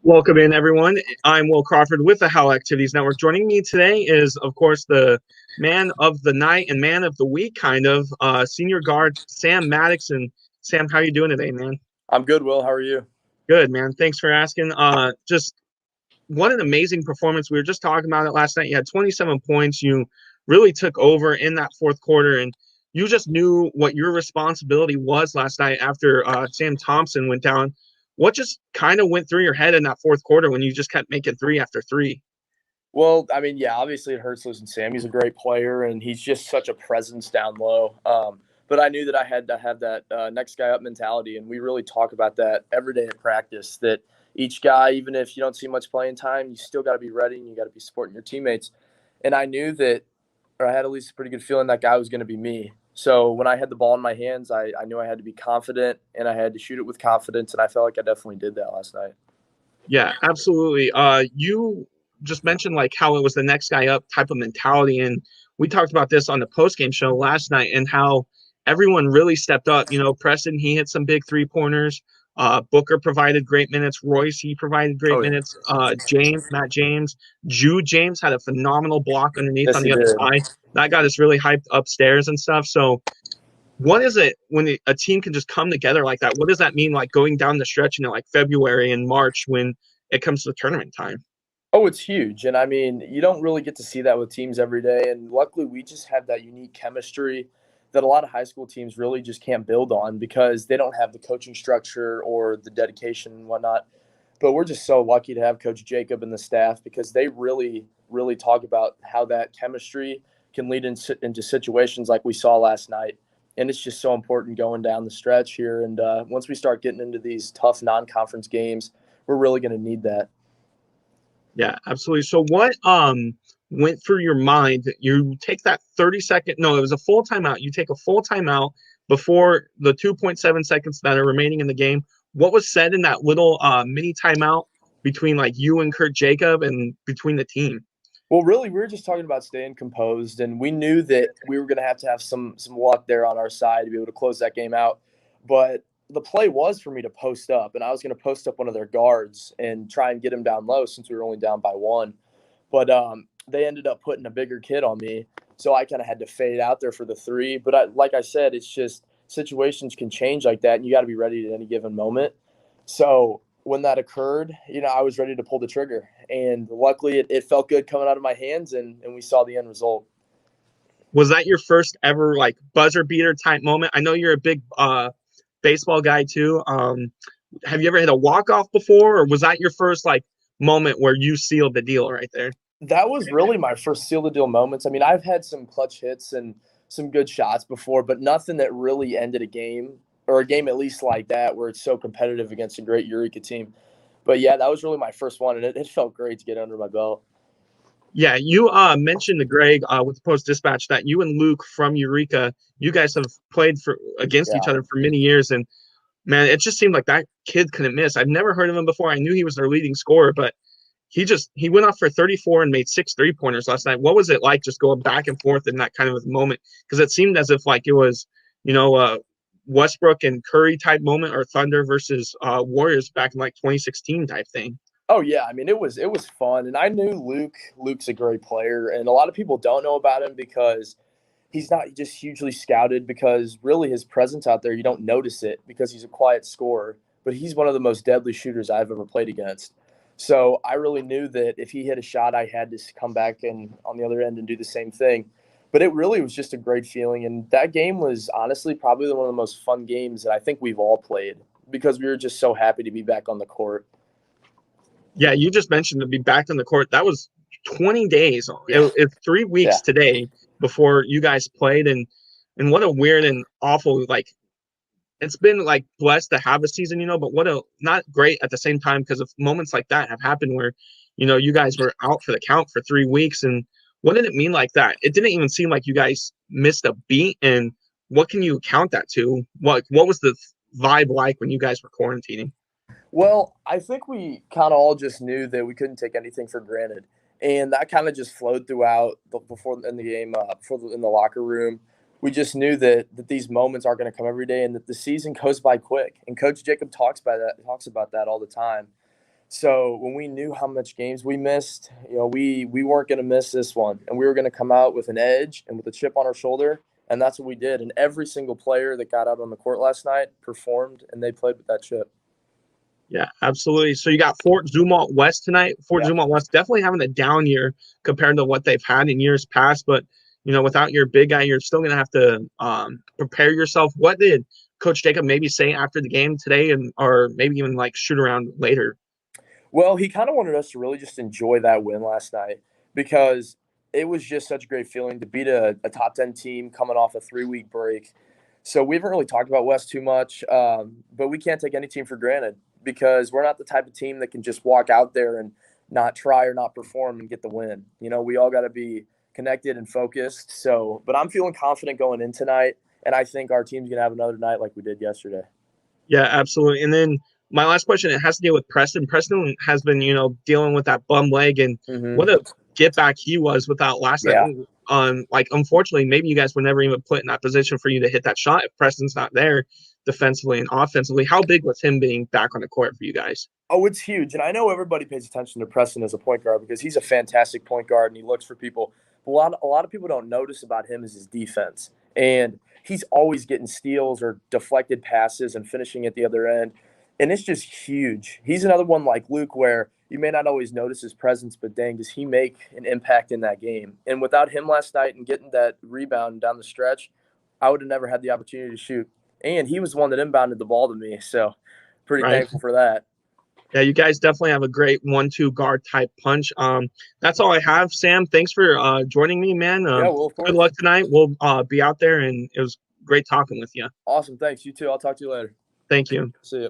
Welcome in, everyone. I'm Will Crawford with the Howell Activities Network. Joining me today is, of course, the man of the night and man of the week, kind of, senior guard Sam Maddox. And Sam, how are you doing today, man? I'm good, Will. How are you? Good, man. Thanks for asking. Just what an amazing performance. We were just talking about it last night. You had 27 points. You really took over in that fourth quarter, and you just knew what your responsibility was last night after Sam Thompson went down. What just kind of went through your head in that fourth quarter when you just kept making 3 after 3? Well, I mean, yeah, obviously it hurts losing Sam. He's a great player, and he's just such a presence down low. But I knew that I had to have that next guy up mentality, and we really talk about that every day at practice, that each guy, even if you don't see much playing time, you still got to be ready and you got to be supporting your teammates. And I knew that, or I had at least a pretty good feeling that guy was going to be me. So when I had the ball in my hands, I knew I had to be confident and I had to shoot it with confidence, and I felt like I definitely did that last night. Yeah, absolutely. You just mentioned like how it was the next guy up type of mentality, and we talked about this on the postgame show last night and how everyone really stepped up. You know, Preston, he hit some big 3-pointers. Booker provided great minutes. Royce, he provided great minutes. Matt James, Jude James had a phenomenal block underneath on the other side. That got us really hyped upstairs and stuff. So what is it when a team can just come together like that? What does that mean, like going down the stretch into like February and March when it comes to tournament time? Oh, it's huge. And I mean, you don't really get to see that with teams every day. And luckily, we just have that unique chemistry that a lot of high school teams really just can't build on because they don't have the coaching structure or the dedication and whatnot. But we're just so lucky to have Coach Jacob and the staff because they really, really talk about how that chemistry can lead into situations like we saw last night. And it's just so important going down the stretch here. And once we start getting into these tough non-conference games, we're really going to need that. Yeah, absolutely. So what went through your mind? You take that 30-second, no, it was a full timeout. You take a full timeout before the 2.7 seconds that are remaining in the game. What was said in that little mini timeout between like you and Kurt Jacob and between the team? Well, really, we were just talking about staying composed, and we knew that we were going to have some luck there on our side to be able to close that game out. But the play was for me to post up, and I was going to post up one of their guards and try and get him down low since we were only down by one. But they ended up putting a bigger kid on me, so I kind of had to fade out there for the three. But like I said, it's just situations can change like that, and you got to be ready at any given moment. So when that occurred, I was ready to pull the trigger. And luckily, it felt good coming out of my hands, and we saw the end result. Was that your first ever like buzzer beater type moment? I know you're a big baseball guy too. Have you ever hit a walk-off before, or was that your first like moment where you sealed the deal right there? That was really my first seal the deal moments. I mean, I've had some clutch hits and some good shots before, but nothing that really ended a game, or a game at least like that, where it's so competitive against a great Eureka team. But yeah, that was really my first one, and it felt great to get under my belt. Yeah, you mentioned to Greg with the Post Dispatch that you and Luke from Eureka, you guys have played against each other for many years, and man, it just seemed like that kid couldn't miss. I've never heard of him before. I knew he was their leading scorer, but he went off for 34 and made 6 3-pointers last night. What was it like just going back and forth in that kind of moment? Because it seemed as if like it was, Westbrook and Curry type moment, or Thunder versus Warriors back in like 2016 type thing. Oh yeah, I mean it was fun, and I knew Luke's a great player, and a lot of people don't know about him because he's not just hugely scouted, because really his presence out there, you don't notice it because he's a quiet scorer, but he's one of the most deadly shooters I've ever played against. So I really knew that if he hit a shot, I had to come back and on the other end and do the same thing. But it really was just a great feeling, and that game was honestly probably one of the most fun games that I think we've all played, because we were just so happy to be back on the court. Yeah, you just mentioned to be back on the court. That was 20 days. It's 3 weeks today before you guys played, and what a weird and awful, like, it's been like blessed to have a season, but what a not great at the same time, because of moments like that have happened where, you guys were out for the count for 3 weeks. And what did it mean like that? It didn't even seem like you guys missed a beat. And what can you count that to? What was the vibe like when you guys were quarantining? Well, I think we kind of all just knew that we couldn't take anything for granted, and that kind of just flowed throughout before in the game, in the locker room. We just knew that these moments aren't going to come every day, and that the season goes by quick. And Coach Jacob talks about that all the time. So when we knew how much games we missed, we weren't going to miss this one, and we were going to come out with an edge and with a chip on our shoulder, and that's what we did. And every single player that got out on the court last night performed, and they played with that chip. Yeah, absolutely. So you got Fort Zumwalt West tonight. Zumwalt West definitely having a down year compared to what they've had in years past. But, without your big guy, you're still going to have to prepare yourself. What did Coach Jacob maybe say after the game today, or maybe even like shoot around later? Well, he kind of wanted us to really just enjoy that win last night, because it was just such a great feeling to beat a top 10 team coming off a 3-week break. So we haven't really talked about West too much, but we can't take any team for granted, because we're not the type of team that can just walk out there and not try or not perform and get the win. We all got to be connected and focused. So, but I'm feeling confident going in tonight, and I think our team's going to have another night like we did yesterday. Yeah, absolutely. And then my last question, it has to deal with Preston. Preston has been, dealing with that bum leg, and what a get back he was without last night. Unfortunately, maybe you guys were never even put in that position for you to hit that shot if Preston's not there defensively and offensively. How big was him being back on the court for you guys? Oh, it's huge. And I know everybody pays attention to Preston as a point guard, because he's a fantastic point guard and he looks for people. But a lot of people don't notice about him is his defense. And he's always getting steals or deflected passes and finishing at the other end. And it's just huge. He's another one like Luke, where you may not always notice his presence, but dang, does he make an impact in that game. And without him last night and getting that rebound down the stretch, I would have never had the opportunity to shoot. And he was the one that inbounded the ball to me. So pretty thankful for that. Yeah, you guys definitely have a great 1-2 guard type punch. That's all I have, Sam. Thanks for joining me, man. Well, of course. Good luck tonight. We'll be out there, and it was great talking with you. Awesome. Thanks. You too. I'll talk to you later. Thank you. See you.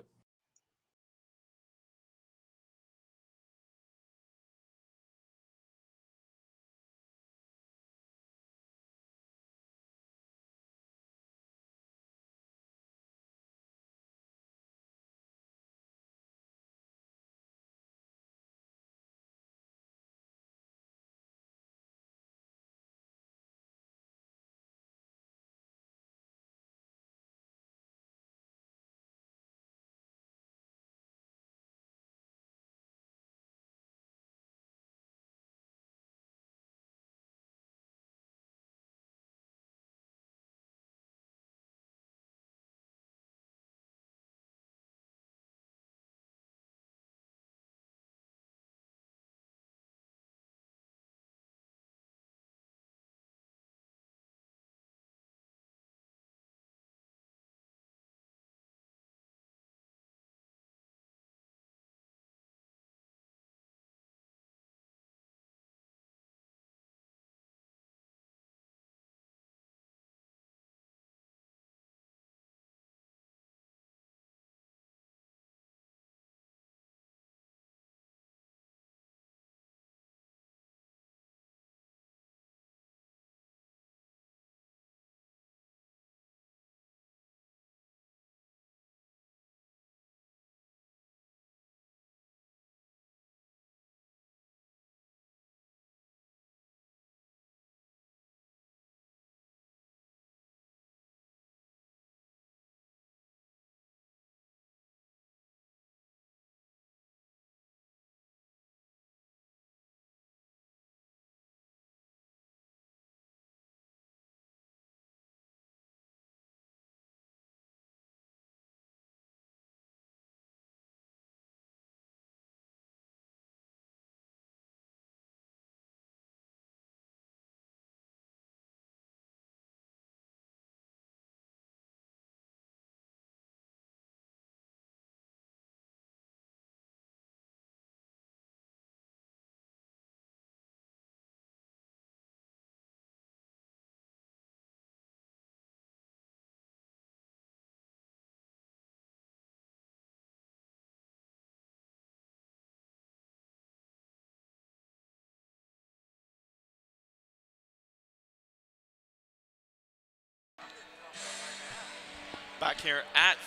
Back here at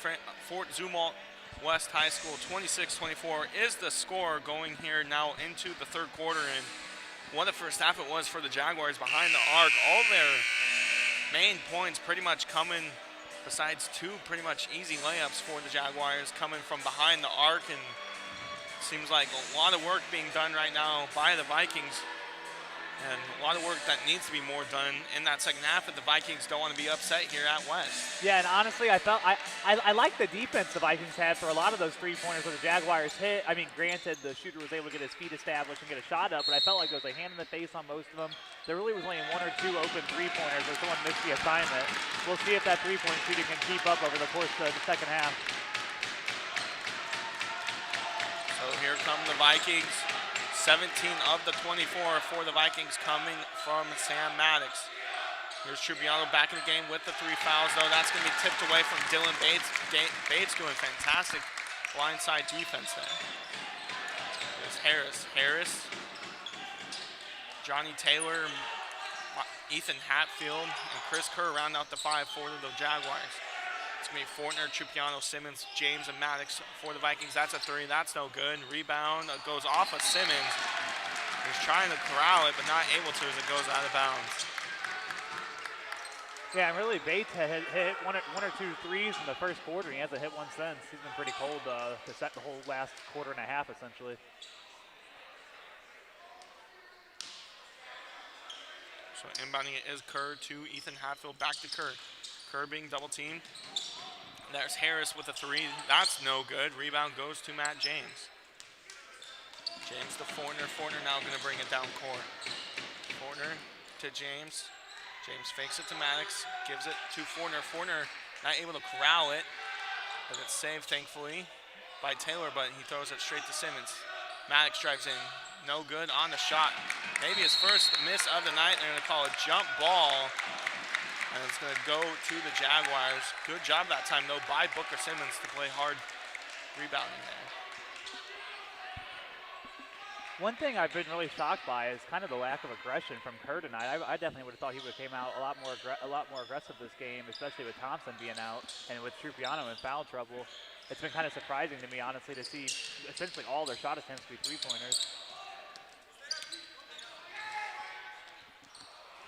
Fort Zumwalt West High School, 26-24 is the score going here now into the third quarter. And what a first half it was for the Jaguars behind the arc. All their main points pretty much coming, besides two pretty much easy layups for the Jaguars, coming from behind the arc. And seems like a lot of work being done right now by the Vikings. And a lot of work that needs to be more done in that second half, but the Vikings don't want to be upset here at West. Yeah, and honestly, I like the defense the Vikings had for a lot of those three-pointers where the Jaguars hit. I mean, granted, the shooter was able to get his feet established and get a shot up, but I felt like there was a hand in the face on most of them. There really was only one or two open three-pointers where someone missed the assignment. We'll see if that three-point shooting can keep up over the course of the second half. So here come the Vikings. 17 of the 24 for the Vikings coming from Sam Maddox. Here's Trupiano back in the game with the 3 fouls, though. That's going to be tipped away from Dylan Bates. Bates doing fantastic blindside defense there. There's Harris. Johnny Taylor, Ethan Hatfield, and Chris Kerr round out the 5 for the Jaguars. It's going to be Fortner, Trupiano, Simmons, James, and Maddox for the Vikings. That's a 3. That's no good. Rebound goes off of Simmons. He's trying to corral it, but not able to as it goes out of bounds. Yeah, and really Bates had hit one or two threes in the first quarter. He hasn't hit one since. He's been pretty cold to set the whole last quarter and a half, essentially. So inbounding it is Kerr to Ethan Hatfield. Back to Kerr. Kerr being double teamed. There's Harris with a 3. That's no good. Rebound goes to Matt James. James to Fortner. Fortner now going to bring it down court. Fortner to James. James fakes it to Maddox. Gives it to Fortner. Fortner not able to corral it. But it's saved, thankfully, by Taylor. But he throws it straight to Simmons. Maddox drives in. No good on the shot. Maybe his first miss of the night. They're going to call a jump ball. And it's going to go to the Jaguars. Good job that time, though, by Booker Simmons to play hard rebounding there. One thing I've been really shocked by is kind of the lack of aggression from Kerr tonight. I definitely would have thought he would have came out a lot more aggressive this game, especially with Thompson being out and with Trupiano in foul trouble. It's been kind of surprising to me, honestly, to see essentially all their shot attempts be three-pointers.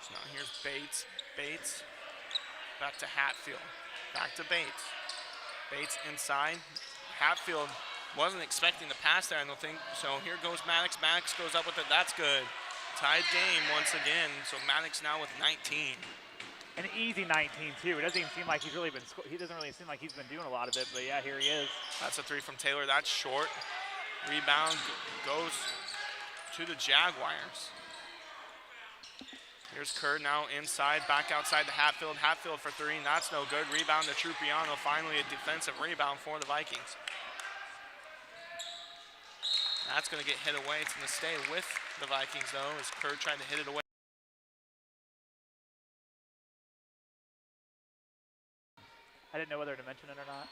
So now here's Bates. Back to Hatfield. Back to Bates. Bates inside. Hatfield wasn't expecting the pass there, I don't think. So here goes Maddox. Maddox goes up with it. That's good. Tied game once again. So Maddox now with 19. An easy 19 too. It doesn't even seem like he's really been. He doesn't really seem like he's been doing a lot of it. But yeah, here he is. That's a 3 from Taylor. That's short. Rebound goes to the Jaguars. Here's Kerr now inside, back outside to Hatfield. Hatfield for 3, and that's no good. Rebound to Trupiano. Finally a defensive rebound for the Vikings. That's going to get hit away. It's going to stay with the Vikings, though, as Kerr tried to hit it away. I didn't know whether to mention it or not.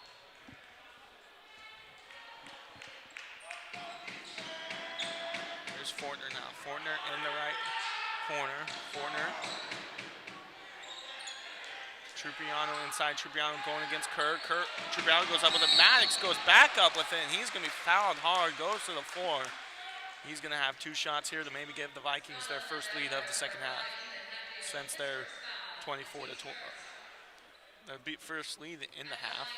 Here's Fortner now. Fortner in the right corner. Fortner. Trupiano inside. Trupiano going against Kerr. Trupiano goes up with it. Maddox goes back up with it, and he's going to be fouled hard. Goes to the floor. He's going to have 2 shots here to maybe give the Vikings their first lead of the second half, since they're 24-20. Their first lead in the half.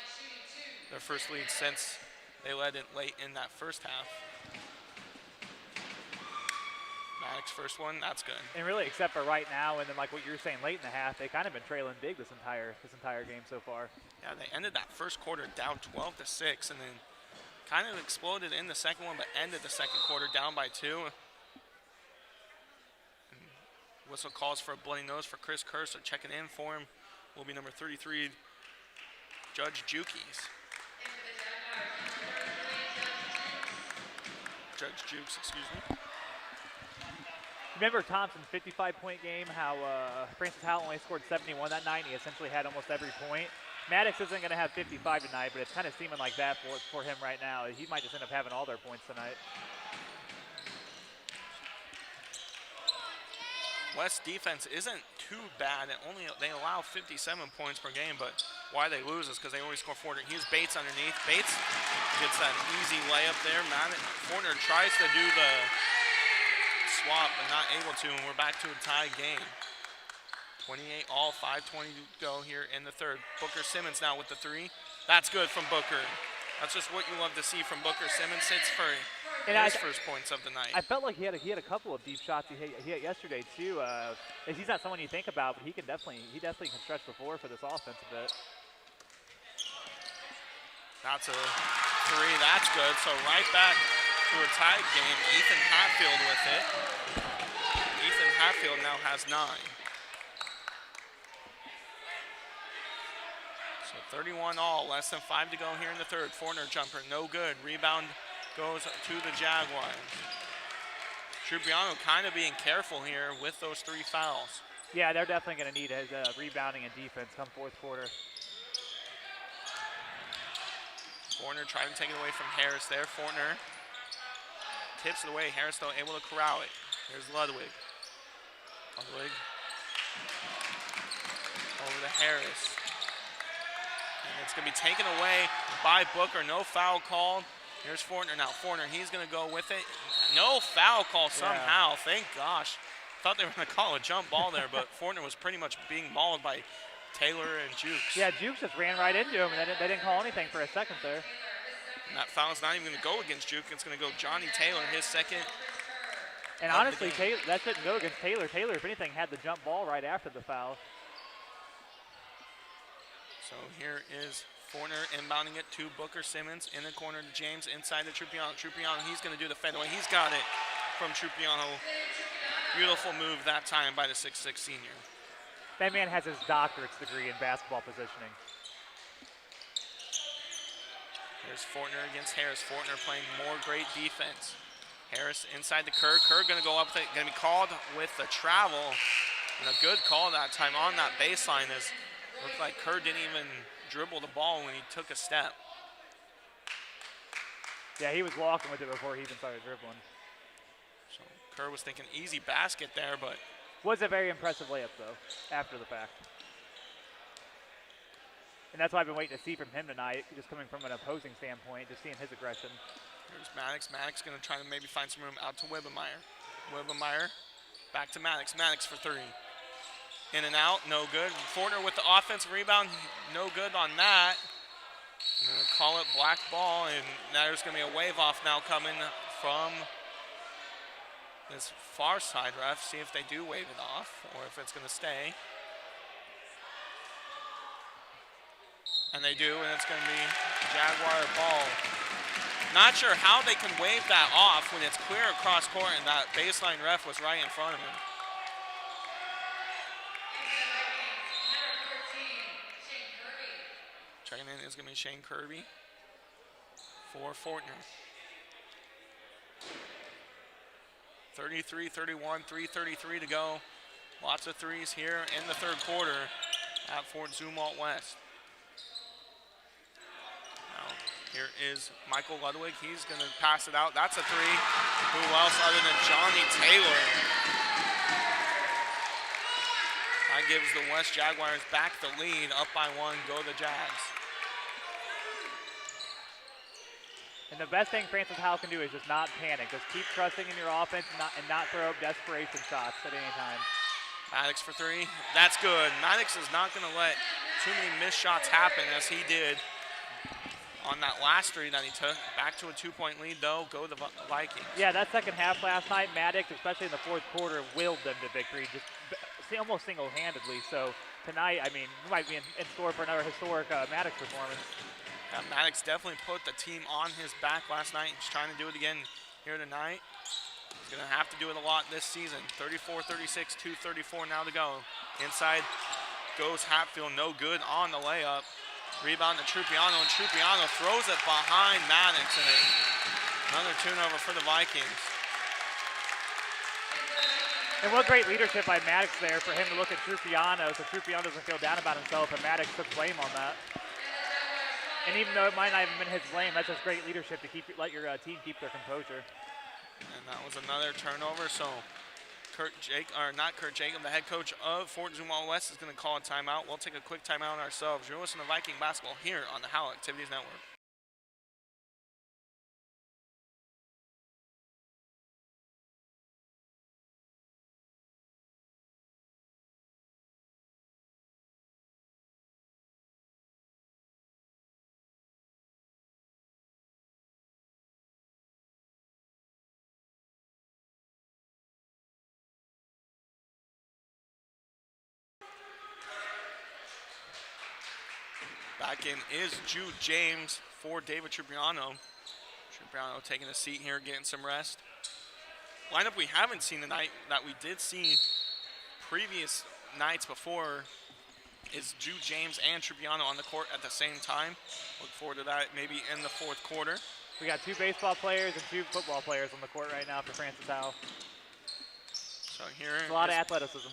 Their first lead since they led it late in that first half. Maddox first one, that's good. And really, except for right now, and then like what you're saying, late in the half, they kind of been trailing big this entire game so far. Yeah, they ended that first quarter down 12-6, and then kind of exploded in the second one, but ended the second quarter down by 2. And whistle calls for a bloody nose for Chris Kerr, so checking in for him will be number 33, Judge Jukes. Judge Jukes, excuse me. Remember Thompson's 55-point game, how Francis Howell only scored 71 that night, and he essentially had almost every point. Maddox isn't going to have 55 tonight, but it's kind of seeming like that for him right now. He might just end up having all their points tonight. West defense isn't too bad. They allow 57 points per game, but why they lose is because they always score 40. Here's Bates underneath. Bates gets that easy layup there. Fortner tries to do the swap, but not able to, and we're back to a tie game. 28 all, 5:20 to go here in the third. Booker Simmons now with the three. That's good from Booker. That's just what you love to see from Booker Simmons. Hits for his first points of the night. I felt like he had a couple of deep shots he hit yesterday too. He's not someone you think about, but he definitely can stretch the floor for this offense a bit. That's a three. That's good. So right back to a tied game. Ethan Hatfield with it. Ethan Hatfield now has 9. So 31 all. Less than 5 to go here in the third. Fortner jumper. No good. Rebound goes to the Jaguars. Trupiano kind of being careful here with those 3 fouls. Yeah, they're definitely going to need his rebounding and defense come fourth quarter. Fortner trying to take it away from Harris there. Fortner tips it away. Harris though able to corral it. Here's Ludwig. Ludwig over to Harris. And it's going to be taken away by Booker. No foul called. Here's Fortner now. Fortner, he's going to go with it. No foul call somehow. Yeah. Thank gosh. Thought they were going to call a jump ball there, but Fortner was pretty much being mauled by Taylor and Jukes. Yeah, Jukes just ran right into him, and they didn't call anything for a second there. And that foul's not even going to go against Jukes. It's going to go Johnny Taylor, his second. And honestly, that shouldn't go against Taylor. Taylor, if anything, had the jump ball right after the foul. So here is Fortner inbounding it to Booker Simmons in the corner to James inside to Trupiano. Trupiano, he's going to do the fadeaway. He's got it from Trupiano. Beautiful move that time by the 6'6" senior. That man has his doctorate's degree in basketball positioning. Here's Fortner against Harris. Fortner playing more great defense. Harris inside to Kerr. Kerr going to go up with it. Going to be called with the travel. And a good call that time on that baseline is looked like Kerr didn't even dribble the ball when he took a step. Yeah, he was walking with it before he even started dribbling. So Kerr was thinking easy basket there, but was a very impressive layup though, after the fact. And that's what I've been waiting to see from him tonight, just coming from an opposing standpoint, just seeing his aggression. Here's Maddox. Maddox going to try to maybe find some room out to Wibbemeyer. Wibbemeyer back to Maddox. Maddox for 3. In and out, no good. Fortner with the offensive rebound, no good on that. I'm going to call it black ball, and now there's going to be a wave off now coming from this far side ref. See if they do wave it off or if it's going to stay. And they do, and it's going to be Jaguar ball. Not sure how they can wave that off when it's clear across court and that baseline ref was right in front of him. Checking in is going to be Shane Kirby for Fortner. 33-31, 3:33 to go. Lots of threes here in the third quarter at Fort Zumwalt West. Now, here is Michael Ludwig. He's going to pass it out. That's a 3. Who else other than Johnny Taylor? That gives the West Jaguars back the lead. Up by 1, go the Jags. And the best thing Francis Howell can do is just not panic. Just keep trusting in your offense and not throw up desperation shots at any time. Maddox for 3. That's good. Maddox is not going to let too many missed shots happen as he did on that last 3 that he took. Back to a 2-point lead, though. Go the Vikings. Yeah, that second half last night, Maddox, especially in the fourth quarter, willed them to victory, just almost single-handedly. So tonight, I mean, we might be in store for another historic Maddox performance. Yeah, Maddox definitely put the team on his back last night. He's trying to do it again here tonight. He's going to have to do it a lot this season. 34-36, 2:34 now to go. Inside goes Hatfield, no good on the layup. Rebound to Trupiano, and Trupiano throws it behind Maddox, and another turnover for the Vikings. And what great leadership by Maddox there for him to look at Trupiano so Trupiano doesn't feel down about himself, and Maddox took blame on that. And even though it might not have been his blame, that's just great leadership to let your team keep their composure. And that was another turnover, so Kurt Jacob, the head coach of Fort Zumwalt West, is going to call a timeout. We'll take a quick timeout ourselves. You're listening to Viking basketball here on the Howell Activities Network. Back in is Jude James for David Tribriano. Tribriano taking a seat here, getting some rest. Lineup we haven't seen tonight that we did see previous nights before is Jude James and Tribriano on the court at the same time. Look forward to that maybe in the fourth quarter. We got 2 baseball players and 2 football players on the court right now for Francis Howell. So here a lot of athleticism.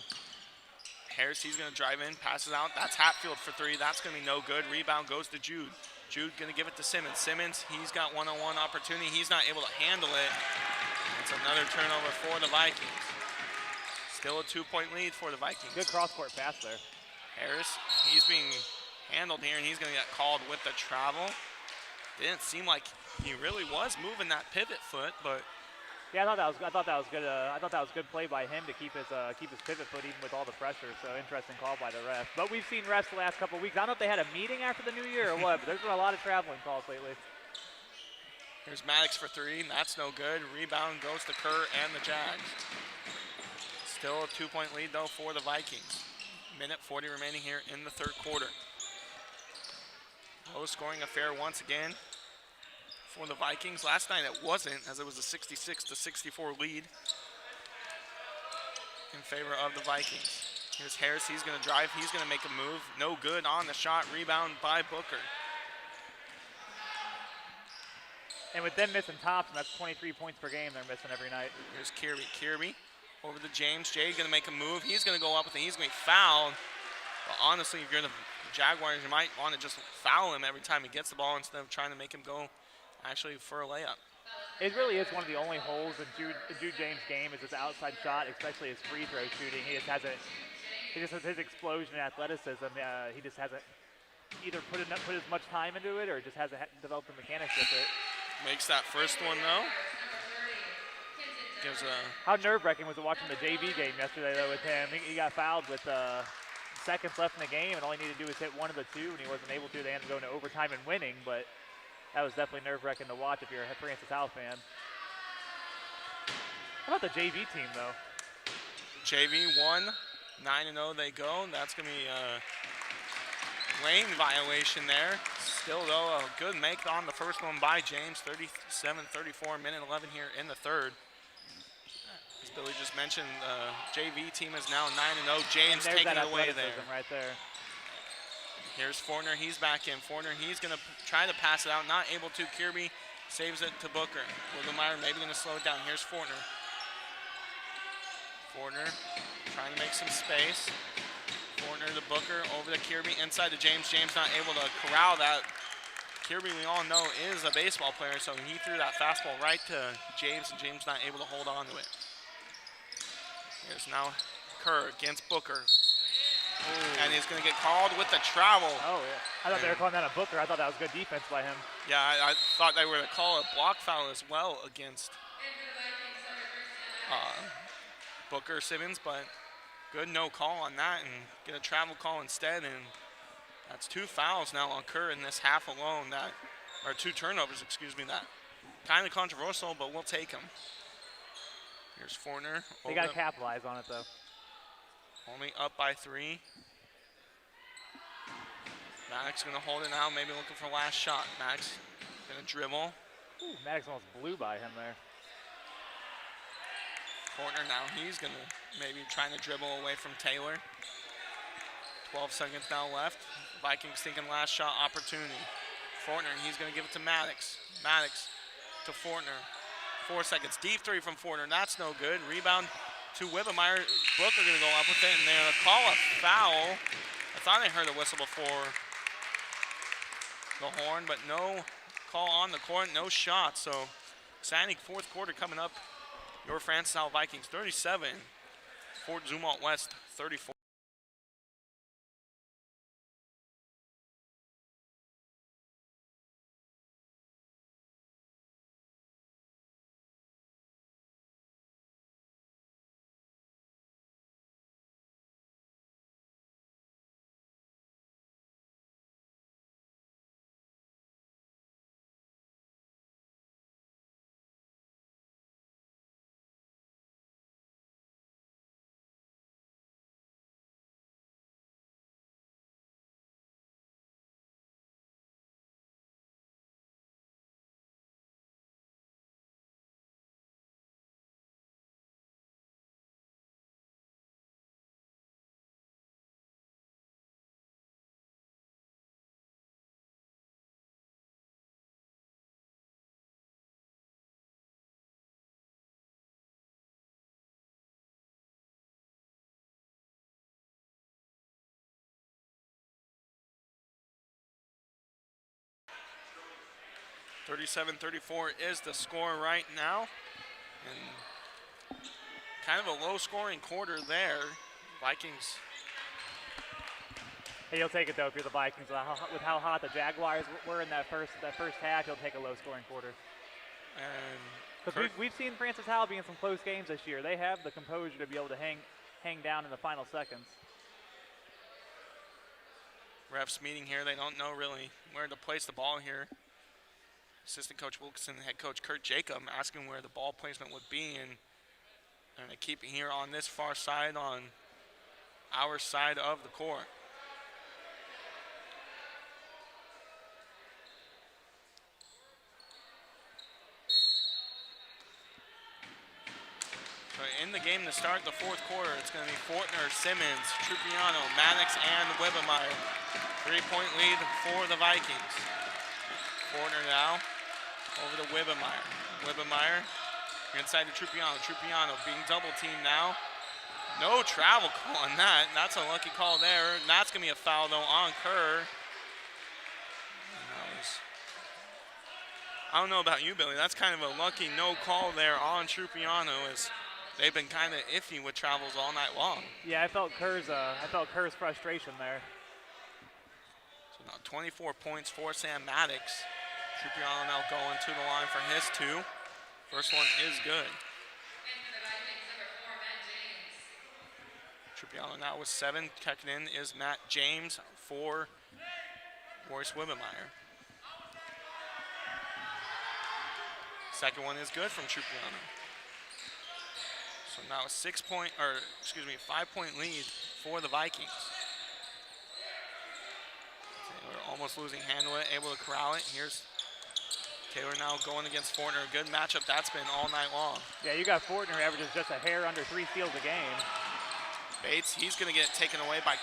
Harris, he's going to drive in, passes out. That's Hatfield for 3. That's going to be no good. Rebound goes to Jude. Jude going to give it to Simmons. Simmons, he's got one-on-one opportunity. He's not able to handle it. It's another turnover for the Vikings. Still a 2-point lead for the Vikings. Good cross-court pass there. Harris, he's being handled here, and he's going to get called with the travel. Didn't seem like he really was moving that pivot foot, but yeah, I thought that was good. I thought that was good play by him to keep his pivot foot even with all the pressure. So interesting call by the ref. But we've seen refs the last couple of weeks. I don't know if they had a meeting after the new year or what, but there's been a lot of traveling calls lately. Here's Maddox for 3. That's no good. Rebound goes to Kerr and the Jags. Still a 2-point lead though for the Vikings. Minute 40 remaining here in the third quarter. Low scoring affair once again for the Vikings. Last night it wasn't, as it was a 66-64 lead in favor of the Vikings. Here's Harris, he's going to drive, he's going to make a move. No good on the shot, rebound by Booker. And with them missing Thompson, that's 23 points per game they're missing every night. Here's Kirby. Kirby over to James. Jay going to make a move. He's going to go up with it. He's going to be fouled. But honestly, if you're the Jaguars, you might want to just foul him every time he gets the ball instead of trying to make him go actually for a layup. It really is one of the only holes in Jude James' game is his outside shot, especially his free throw shooting. He just has his explosion in athleticism. He just hasn't either put as much time into it or just hasn't developed the mechanics with it. Makes that first one though. How nerve-wracking was it watching the JV game yesterday though with him? He got fouled with seconds left in the game, and all he needed to do was hit one of the 2, and he wasn't able to. They ended up going to overtime and winning, but that was definitely nerve-wracking to watch if you're a Francis Howell fan. How about the JV team, though? JV won, 9-0 they go. That's going to be a lane violation there. Still, though, a good make on the first one by James, 37-34, minute 11 here in the third. As Billy just mentioned, the JV team is now 9-0. James taking it away there. Right there. Here's Fortner, he's back in. Fortner, he's going to try to pass it out, not able to. Kirby saves it to Booker. Wildemeyer maybe going to slow it down. Here's Fortner. Fortner trying to make some space. Fortner to Booker, over to Kirby, inside to James. James not able to corral that. Kirby, we all know, is a baseball player, so he threw that fastball right to James, and James not able to hold on to it. Here's now Kerr against Booker. Ooh. And he's going to get called with the travel. Oh, yeah. I thought they were calling that a Booker. I thought that was good defense by him. Yeah, I thought they were going to call a block foul as well against Booker Simmons, but good no call on that and get a travel call instead. And that's 2 fouls now on Kerr in this half alone, or 2 turnovers, excuse me, that kind of controversial, but we'll take them. Here's Fortner. They got to capitalize on it, though. Only up by 3. Maddox going to hold it now, maybe looking for last shot. Maddox going to dribble. Ooh, Maddox almost blew by him there. Fortner now, he's going to maybe trying to dribble away from Taylor. 12 seconds now left. Vikings thinking last shot opportunity. Fortner, and he's going to give it to Maddox. Maddox to Fortner. 4 seconds. Deep 3 from Fortner. That's no good. Rebound to Wibbemeyer. Booker going to go up with it, and they're going to call a foul. I thought I heard a whistle before the horn, but no call on the court, no shot. So exciting fourth quarter coming up. Your Francis Howell Vikings 37, Fort Zumwalt West 34. (37-34) is the score right now. And kind of a low-scoring quarter there. Vikings. Hey, you'll take it though if you're the Vikings. With how hot the Jaguars were in that first half, you'll take a low-scoring quarter. And because we've seen Francis Howell be in some close games this year. They have the composure to be able to hang down in the final seconds. Refs meeting here. They don't know really where to place the ball here. Assistant Coach Wilkinson and Head Coach Kurt Jacob asking where the ball placement would be, and they keep it here on this far side, on our side of the court. So in the game to start the fourth quarter, it's going to be Fortner, Simmons, Trupiano, Maddox, and Wibbemeyer. 3-point lead for the Vikings. Fortner now over to Wibbemeyer. Wibbemeyer inside to Trupiano. Trupiano being double teamed now. No travel call on that. That's a lucky call there. And that's going to be a foul, though, on Kerr. I don't know about you, Billy. That's kind of a lucky no call there on Trupiano, as they've been kind of iffy with travels all night long. Yeah, I felt Kerr's frustration there. So now 24 points for Sam Maddox. Trupiano now going to the line for his two. First one is good. Trupiano now with 7. Checking in is Matt James for Royce Wibbemeyer. Second one is good from Trupiano. So now a 5-point lead for the Vikings. Taylor almost losing handle it, able to corral it. Here's Taylor now going against Fortner. A good matchup that's been all night long. Yeah, you got Fortner who averages just a hair under 3 steals a game. Bates, he's going to get taken away by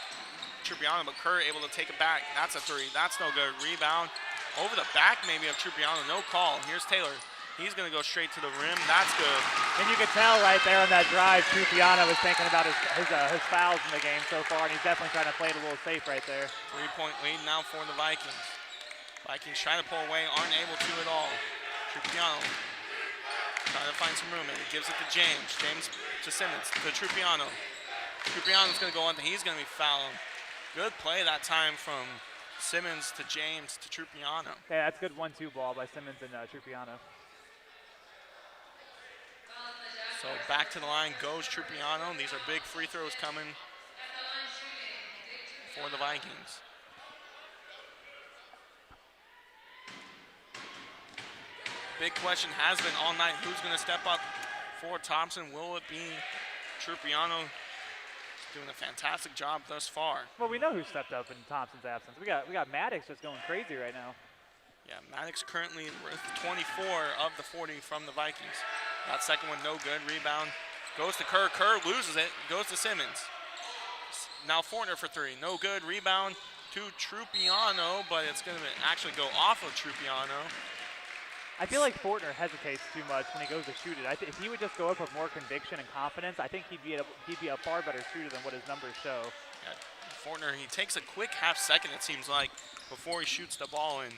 Trupiano, but Kerr able to take it back. That's a 3. That's no good. Rebound over the back maybe of Trupiano. No call. Here's Taylor. He's going to go straight to the rim. That's good. And you can tell right there on that drive, Trupiano was thinking about his fouls in the game so far, and he's definitely trying to play it a little safe right there. 3-point lead now for the Vikings. Vikings trying to pull away, aren't able to at all. Trupiano trying to find some room, and he gives it to James. James to Simmons, to Trupiano. Trupiano's going to go on, he's going to be fouled. Good play that time from Simmons to James to Trupiano. Yeah, that's a good 1-2 ball by Simmons and Trupiano. So back to the line goes Trupiano. These are big free throws coming for the Vikings. Big question has been all night, who's going to step up for Thompson? Will it be Trupiano? Doing a fantastic job thus far. Well, we know who stepped up in Thompson's absence. We got Maddox just going crazy right now. Yeah, Maddox currently with 24 of the 40 from the Vikings. That second one no good. Rebound goes to Kerr. Kerr loses it. Goes to Simmons. Now Fortner for 3. No good. Rebound to Trupiano, but it's going to actually go off of Trupiano. I feel like Fortner hesitates too much when he goes to shoot it. If he would just go up with more conviction and confidence, I think he'd be a far better shooter than what his numbers show. Yeah, Fortner, he takes a quick half second, it seems like, before he shoots the ball and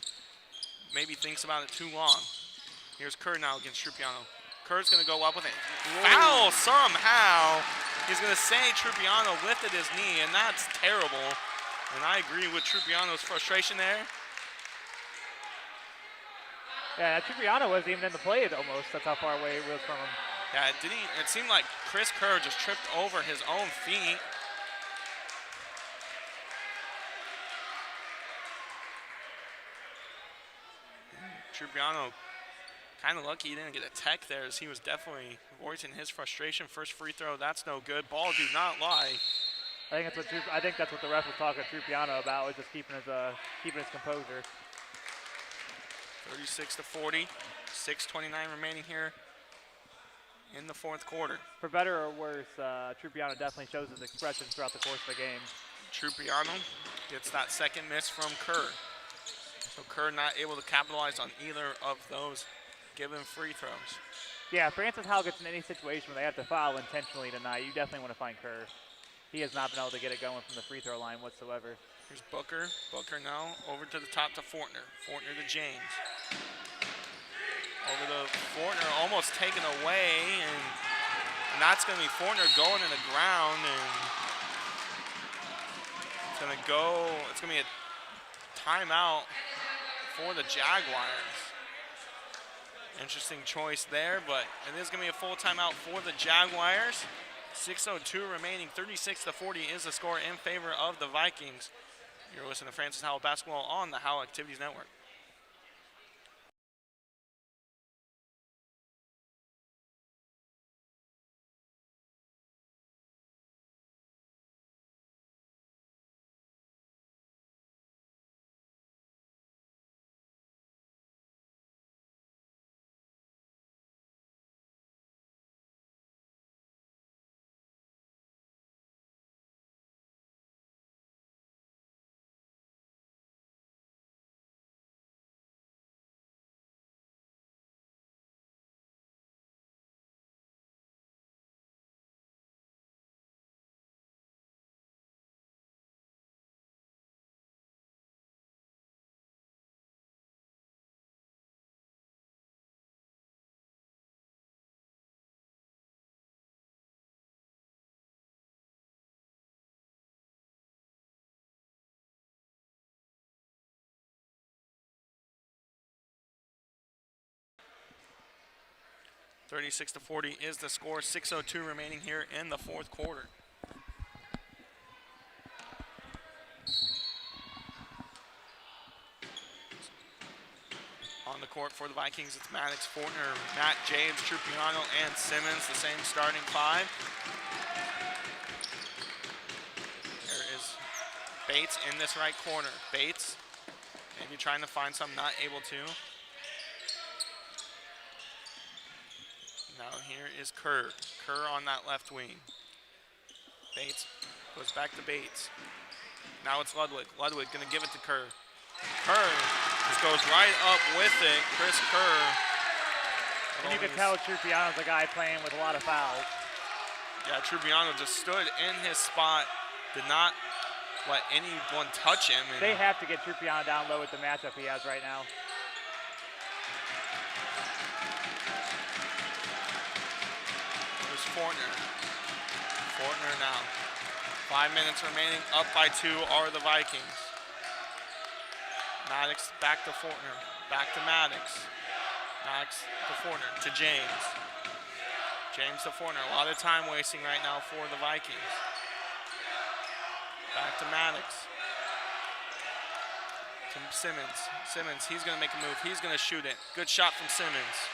maybe thinks about it too long. Here's Kerr now against Trupiano. Kerr's going to go up with it. Foul somehow. He's going to say Trupiano lifted his knee, and that's terrible. And I agree with Trupiano's frustration there. Yeah, Trupiano wasn't even in the play almost. That's how far away it was from him. Yeah, it seemed like Chris Kerr just tripped over his own feet. Trupiano kind of lucky he didn't get a tech there, as he was definitely voicing his frustration. First free throw, that's no good. Ball do not lie. I think that's what the ref was talking to Trupiano about, was just keeping his composure. 36-40, 6:29 remaining here in the fourth quarter. For better or worse, Trupiano definitely shows his expressions throughout the course of the game. Trupiano gets that second miss from Kerr. So Kerr not able to capitalize on either of those given free throws. Yeah, Francis Howell gets in any situation where they have to foul intentionally tonight, you definitely want to find Kerr. He has not been able to get it going from the free throw line whatsoever. Here's Booker. Booker now over to the top to Fortner. Fortner to James. Over to Fortner, almost taken away, and that's going to be Fortner going in the ground, and it's going to be a timeout for the Jaguars. Interesting choice there, but it is going to be a full timeout for the Jaguars. 6:02 remaining, 36-40 is the score in favor of the Vikings. You're listening to Francis Howell Basketball on the Howell Activities Network. (36-40) is the score. 6:02 remaining here in the fourth quarter. On the court for the Vikings, it's Maddox, Fortner, Matt, James, Trupiano, and Simmons, the same starting five. There is Bates in this right corner. Bates maybe trying to find some, not able to. Now here is Kerr. Kerr on that left wing. Bates goes back to Bates. Now it's Ludwig. Ludwig gonna give it to Kerr. Kerr just goes right up with it. Chris Kerr. And you can tell Trupiano's a guy playing with a lot of fouls. Yeah, Trupiano just stood in his spot, did not let anyone touch him. They have to get Trupiano down low with the matchup he has right now. Fortner. Fortner now. 5 minutes remaining. Up by 2 are the Vikings. Maddox back to Fortner. Back to Maddox. Maddox to Fortner. To James. James to Fortner. A lot of time wasting right now for the Vikings. Back to Maddox. To Simmons. Simmons, he's going to make a move. He's going to shoot it. Good shot from Simmons.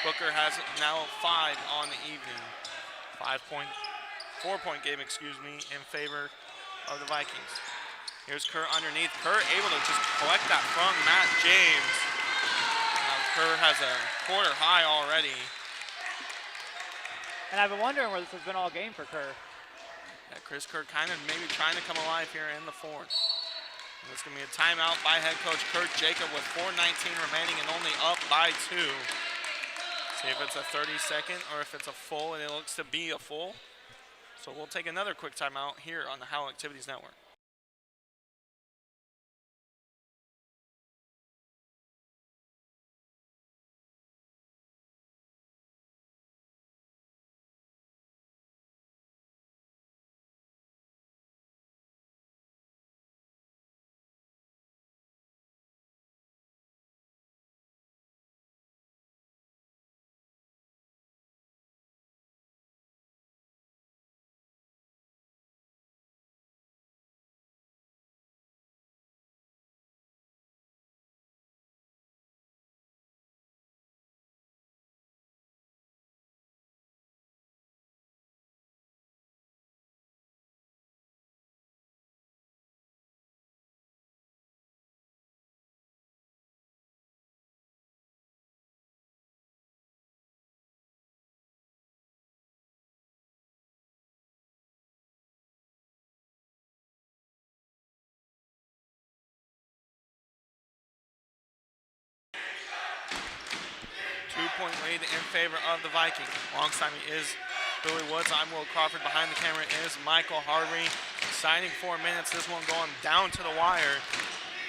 Booker has now 5 on the evening. 4-point game, in favor of the Vikings. Here's Kerr underneath. Kerr able to just collect that from Matt James. Kerr has a quarter high already. And I've been wondering where this has been all game for Kerr. Yeah, Chris Kerr kind of maybe trying to come alive here in the fourth. It's going to be a timeout by head coach Kurt Jacob with 4:19 remaining and only up by 2. See if it's a 30-second or if it's a full, and it looks to be a full. So we'll take another quick timeout here on the Howell Activities Network. 4-point lead in favor of the Vikings. Alongside me is Billy Woods. I'm Will Crawford. Behind the camera is Michael Harvey. Exciting 4 minutes. This one going down to the wire.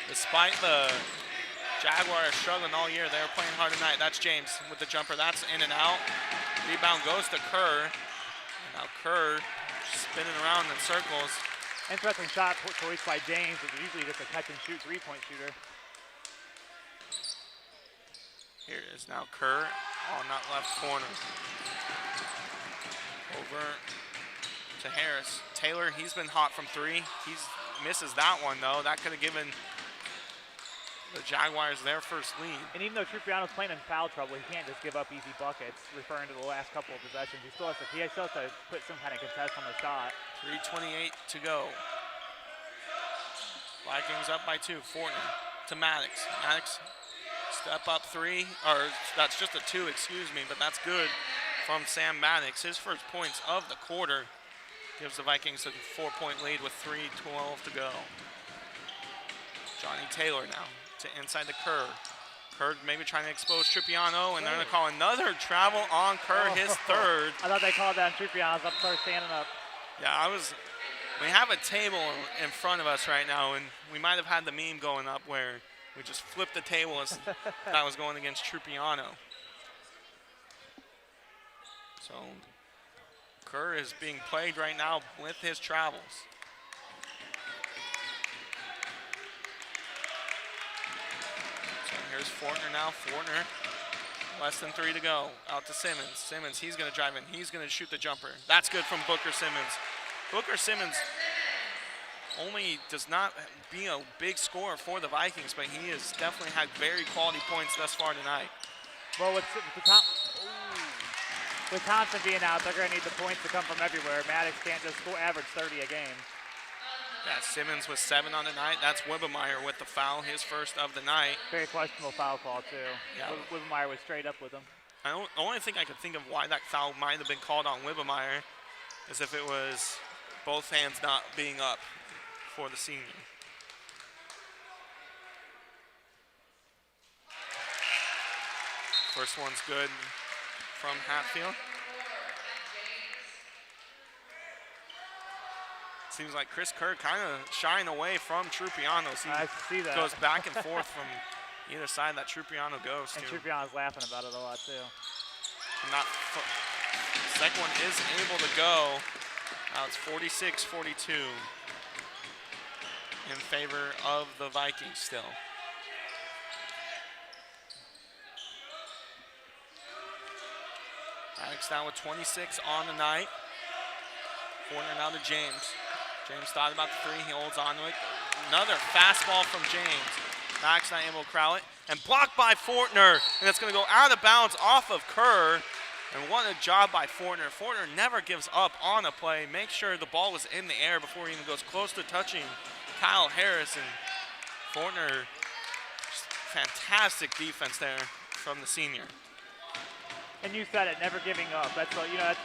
Despite the Jaguars struggling all year, they're playing hard tonight. That's James with the jumper. That's in and out. Rebound goes to Kerr. And now Kerr spinning around in circles. Interesting shot choice by James. It's usually just a catch and shoot 3-point shooter. Here is now Kerr on that left corner. Over to Harris. Taylor, he's been hot from 3. He misses that one though. That could have given the Jaguars their first lead. And even though Trupiano's playing in foul trouble, he can't just give up easy buckets, referring to the last couple of possessions. He still has to put some kind of contest on the shot. 3:28 to go. Vikings up by 2. Fortner to Maddox. Maddox, step up 3, or that's just a 2, excuse me, but that's good from Sam Maddox. His first points of the quarter gives the Vikings a 4-point lead with 3:12 to go. Johnny Taylor now to inside the Kerr. Kerr maybe trying to expose Trupiano, and they're going to call another travel on Kerr, his third. I thought they called that on Trupiano's up, started standing up. Yeah, we have a table in front of us right now, and we might have had the meme going up where we just flipped the table as that was going against Trupiano. So Kerr is being played right now with his travels. So here's Fortner now. Fortner, less than 3 to go. Out to Simmons. Simmons, he's going to drive in. He's going to shoot the jumper. That's good from Booker Simmons. Booker Simmons only does not be a big scorer for the Vikings, but he has definitely had very quality points thus far tonight. Well, with Thompson being out, they're going to need the points to come from everywhere. Maddox can't just average 30 a game. Yeah, Simmons with 7 on the night. That's Wibbemeyer with the foul, his first of the night. Very questionable foul call, too. Yeah. Wibbemeyer was straight up with him. The only thing I could think of why that foul might have been called on Wibbemeyer is if it was both hands not being up for the senior. First one's good from Hatfield. Seems like Chris Kerr kind of shying away from Trupiano. I see that. Goes back and forth from either side that Trupiano goes and to. Trupiano's laughing about it a lot too. Second one is able to go. Now it's 46-42 in favor of the Vikings still. Alex down with 26 on the night. Corner now to James. James thought about the 3. He holds on to it. Another fastball from James. Max not able to corral it. And blocked by Fortner. And it's going to go out of bounds off of Kerr. And what a job by Fortner. Fortner never gives up on a play. Makes sure the ball was in the air before he even goes close to touching Kyle Harris. And Fortner, just fantastic defense there from the senior. And you said it, never giving up. That's what, you can't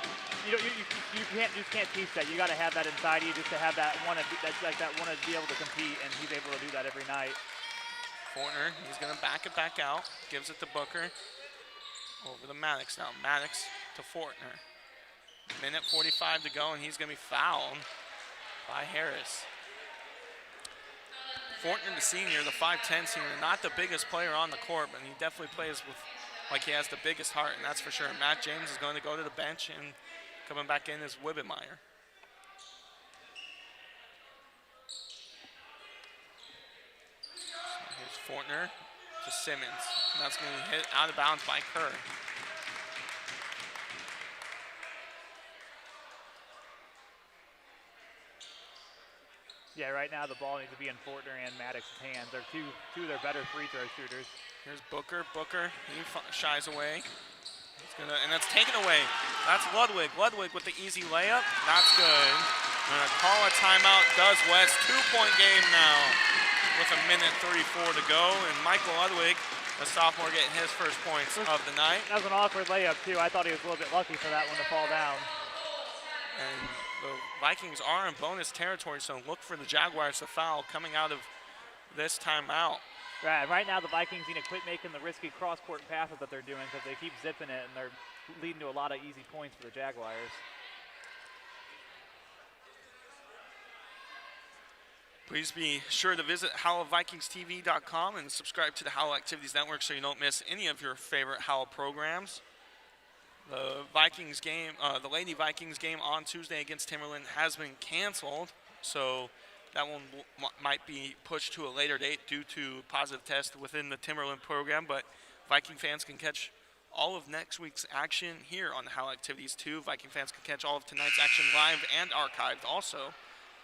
teach that. You got to have that inside you, just to have that want to be able to compete, and he's able to do that every night. Fortner, he's going to back it back out. Gives it to Booker. Over to Maddox now. Maddox to Fortner. Minute 45 to go, and he's going to be fouled by Harris. Fortner, the senior, the 5'10 senior, not the biggest player on the court, but he definitely plays with like he has the biggest heart, and that's for sure. Matt James is going to go to the bench, and coming back in is Wibbemeyer. So here's Fortner to Simmons. And that's going to be hit out of bounds by Kerr. Yeah, right now the ball needs to be in Fortner and Maddox's hands. They're two of their better free throw shooters. Here's Booker. Booker, he shies away. And that's taken away. That's Ludwig. Ludwig with the easy layup. That's good. Going to call a timeout. Does West. 2-point game now with a minute 34 to go. And Michael Ludwig, the sophomore, getting his first points of the night. That was an awkward layup, too. I thought he was a little bit lucky for that one to fall down. And the Vikings are in bonus territory, so look for the Jaguars to foul coming out of this timeout. Right now the Vikings need to quit making the risky cross-court passes that they're doing because they keep zipping it and they're leading to a lot of easy points for the Jaguars. Please be sure to visit HowellVikingsTV.com and subscribe to the Howell Activities Network so you don't miss any of your favorite Howell programs. The Vikings game, the Lady Vikings game on Tuesday against Timberland has been canceled, so that one might be pushed to a later date due to positive tests within the Timberland program, but Viking fans can catch all of next week's action here on the Howell Activities 2. Viking fans can catch all of tonight's action live and archived also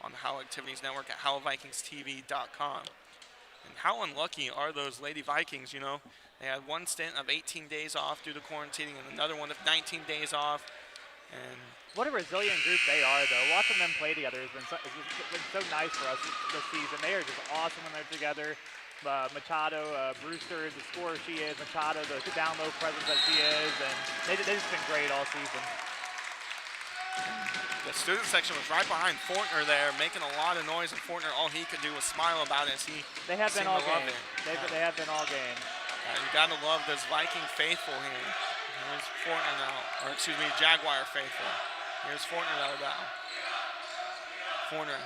on the Howell Activities Network at HowellVikingsTV.com. And how unlucky are those Lady Vikings, you know? They had one stint of 18 days off due to quarantining and another one of 19 days off. And what a resilient group they are, though. Watching them play together has been so nice for us this season. They are just awesome when they're together. Machado, Brewster is the scorer she is. Machado, the down low presence that she is. And they've just been great all season. The student section was right behind Fortner there, making a lot of noise, and Fortner, all he could do was smile about it as he They have been all game. They have been all game. You gotta love this Viking faithful here. Here's Fortner now, or excuse me, Jaguar faithful. Here's Fortner now. Fortner,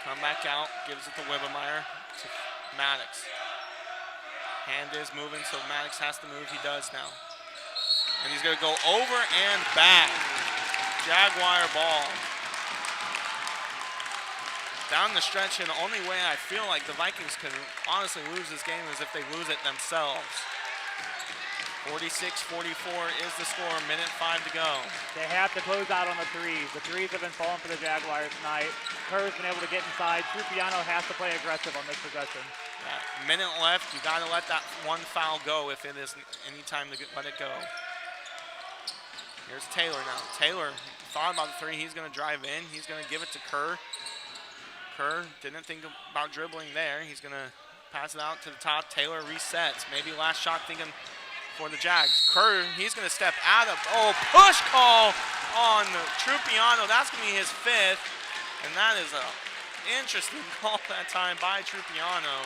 come back out, gives it to Wibbemeyer, to Maddox. Hand is moving, so Maddox has to move. He does now. And he's gonna go over and back. Jaguar ball. Down the stretch, and the only way I feel like the Vikings could honestly lose this game is if they lose it themselves. 46-44 is the score, minute 5 to go. They have to close out on the threes. The threes have been falling for the Jaguars tonight. Kerr's been able to get inside. Trupiano has to play aggressive on this possession. Minute left, you gotta let that one foul go if it is any time to let it go. Here's Taylor now. Taylor thought about the three. He's going to drive in. He's going to give it to Kerr. Kerr didn't think about dribbling there. He's going to pass it out to the top. Taylor resets. Maybe last shot thinking for the Jags. Kerr, he's going to step out of. Oh, push call on Trupiano. That's going to be his fifth. And that is an interesting call that time by Trupiano.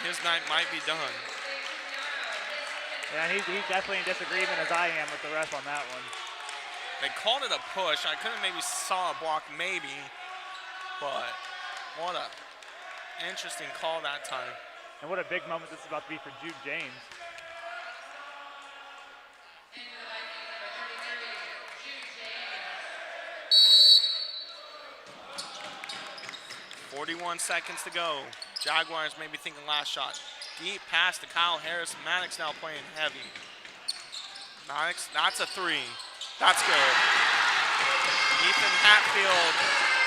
His night might be done. Yeah, he's definitely in disagreement as I am with the ref on that one. They called it a push. I couldn't maybe saw a block maybe, but what a interesting call that time. And what a big moment this is about to be for Jude James. .41 seconds to go. Jaguars maybe thinking last shot. Deep pass to Kyle Harris. Maddox now playing heavy. Maddox, that's a three. That's good. Ethan Hatfield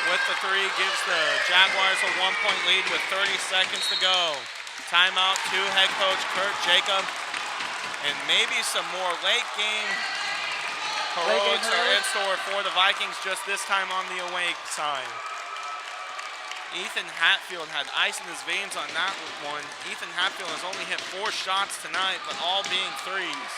with the three gives the Jaguars a 1-point lead with 30 seconds to go. Timeout to head coach Kurt Jacob. And maybe some more late game heroics are in store for the Vikings just this time on the away side. Ethan Hatfield had ice in his veins on that one. Ethan Hatfield has only hit 4 shots tonight, but all being threes.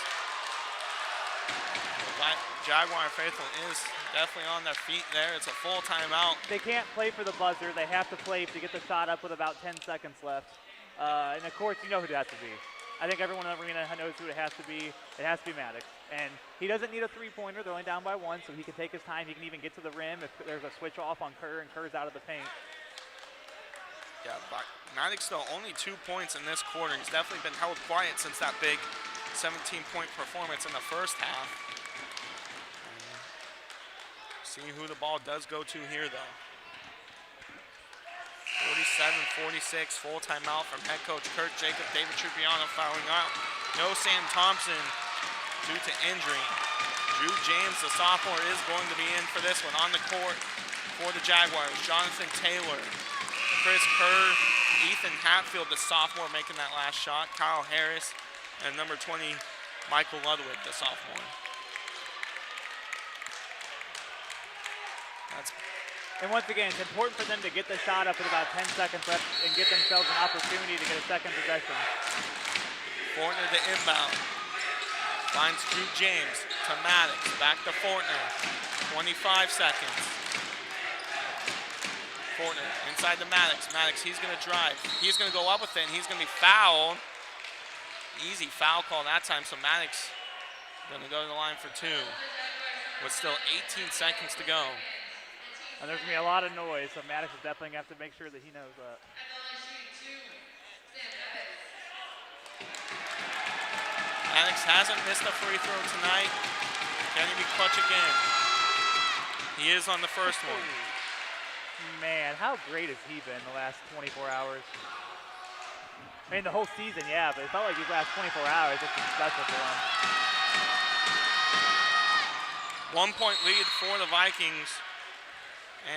The Jaguar faithful is definitely on their feet there. It's a full timeout. They can't play for the buzzer. They have to play to get the shot up with about 10 seconds left. And of course, you know who it has to be. I think everyone in the arena knows who it has to be. It has to be Maddox. And he doesn't need a three-pointer. They're only down by 1, so he can take his time. He can even get to the rim if there's a switch off on Kerr and Kerr's out of the paint. Yeah, Maddox though only 2 points in this quarter. He's definitely been held quiet since that big 17-point performance in the first half. See who the ball does go to here though. 47-46, full timeout from head coach Kurt Jacob. David Trupiano fouling out. No Sam Thompson due to injury. Drew James, the sophomore, is going to be in for this one on the court for the Jaguars. Jonathan Taylor, Chris Kerr, Ethan Hatfield, the sophomore, making that last shot. Kyle Harris, and number 20, Michael Ludwig, the sophomore. And once again, it's important for them to get the shot up with about 10 seconds left and give themselves an opportunity to get a second possession. Fortner to inbound. Finds Drew James to Maddox. Back to Fortner. 25 seconds. Fortner inside to Maddox. Maddox, he's going to drive. He's going to go up with it, and he's going to be fouled. Easy foul call that time, so Maddox going to go to the line for 2 with still 18 seconds to go. And there's going to be a lot of noise, so Maddox is definitely going to have to make sure that he knows that. Maddox hasn't missed a free throw tonight. Can he be clutch again? He is on the first one. Man, how great has he been the last 24 hours? I mean, the whole season, yeah, but it felt like these last 24 hours, it's been special for him. 1 point lead for the Vikings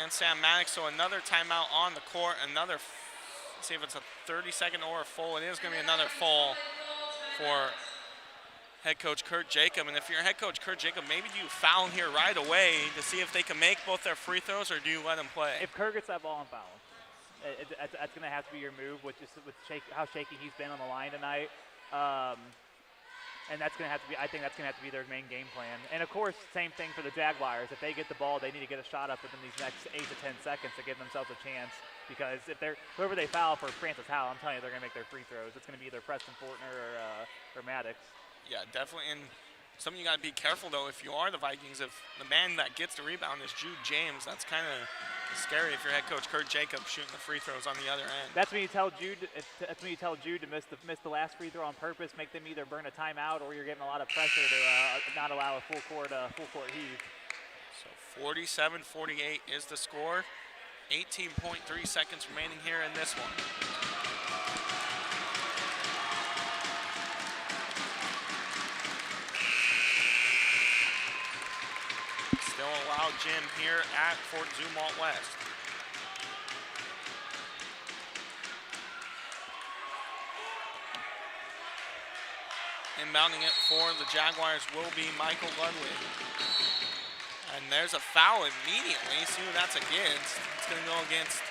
and Sam Maddox. So another timeout on the court. Another, let's see if it's a 30-second or a full. It is going to be another full for head coach Kurt Jacob. And if you're head coach Kurt Jacob, maybe you foul here right away to see if they can make both their free throws, or do you let them play? If Kurt gets that ball and foul, that's going to have to be your move, with how shaky he's been on the line tonight. And that's going to have to be, I think that's going to have to be their main game plan. And of course, same thing for the Jaguars. If they get the ball, they need to get a shot up within these next 8 to 10 seconds to give themselves a chance. Because if whoever they foul for Francis Howell, I'm telling you, they're going to make their free throws. It's going to be either Preston Fortner or Maddox. Yeah, definitely. And something you got to be careful, though, if you are the Vikings, if the man that gets the rebound is Jude James, that's kind of scary if you're head coach Kurt Jacob shooting the free throws on the other end. That's when you tell Jude. That's when you tell Jude to miss the last free throw on purpose, make them either burn a timeout, or you're getting a lot of pressure to not allow a full court heave. So 47-48 is the score. 18.3 seconds remaining here in this one. Still allowed gym here at Fort Zumwalt West. Inbounding it for the Jaguars will be Michael Ludwig. And there's a foul immediately. See who that's against. It's going to go against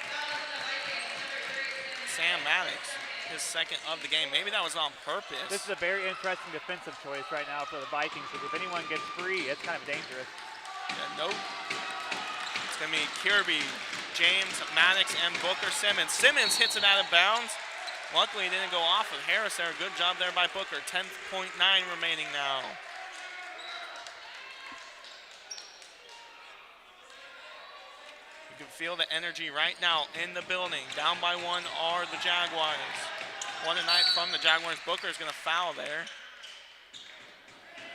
Sam Maddox, his second of the game. Maybe that was on purpose. This is a very interesting defensive choice right now for the Vikings, because if anyone gets free, it's kind of dangerous. Yeah, nope. It's going to be Kirby, James, Maddox, and Booker Simmons. Simmons hits it out of bounds. Luckily, it didn't go off of Harris there. Good job there by Booker. 10.9 remaining now. You can feel the energy right now in the building. Down by 1 are the Jaguars. 1 tonight from the Jaguars. Booker is going to foul there.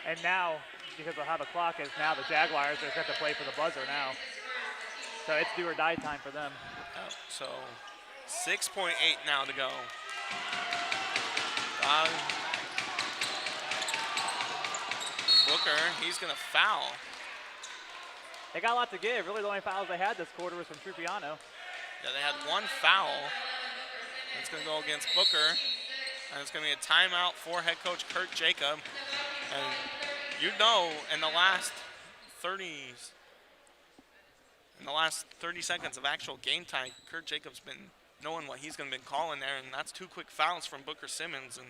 And now, because of how the clock is now, the Jaguars are set to play for the buzzer now. So it's do or die time for them. Oh, so 6.8 now to go. Booker, he's going to foul. They got a lot to give. Really, the only fouls they had this quarter was from Trupiano. Yeah, they had 1 foul. It's going to go against Booker. And it's going to be a timeout for head coach Kurt Jacob. And you know, in the last 30 seconds of actual game time, Kurt Jacob's been knowing what he's going to be calling there, and that's 2 quick fouls from Booker Simmons. And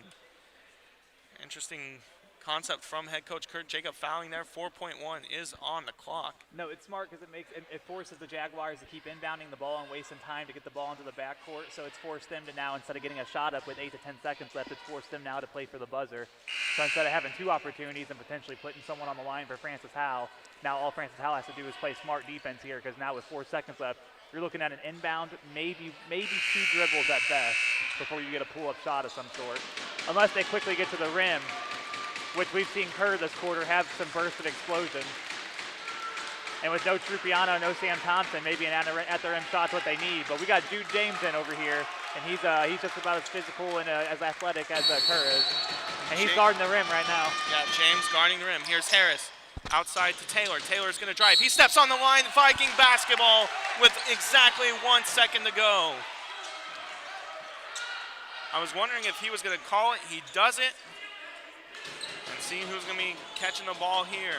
interesting concept from head coach Kurt Jacob fouling there. 4.1 is on the clock. No, it's smart because it forces the Jaguars to keep inbounding the ball and wasting time to get the ball into the backcourt. So it's forced them to now, instead of getting a shot up with 8 to 10 seconds left, it's forced them now to play for the buzzer. So instead of having 2 opportunities and potentially putting someone on the line for Francis Howell, now all Francis Howell has to do is play smart defense here, because now with 4 seconds left, you're looking at an inbound, maybe 2 dribbles at best before you get a pull-up shot of some sort. Unless they quickly get to the rim, which we've seen Kerr this quarter have some bursts of explosion. And with no Trupiano, no Sam Thompson, maybe an at-the-rim shot's what they need. But we got Jude James in over here, and he's just about as physical and as athletic as Kerr is. And he's guarding the rim right now. Yeah, James guarding the rim. Here's Harris. Outside to Taylor. Taylor's going to drive. He steps on the line. Viking basketball with exactly 1 second to go. I was wondering if he was going to call it. He doesn't. And see who's going to be catching the ball here.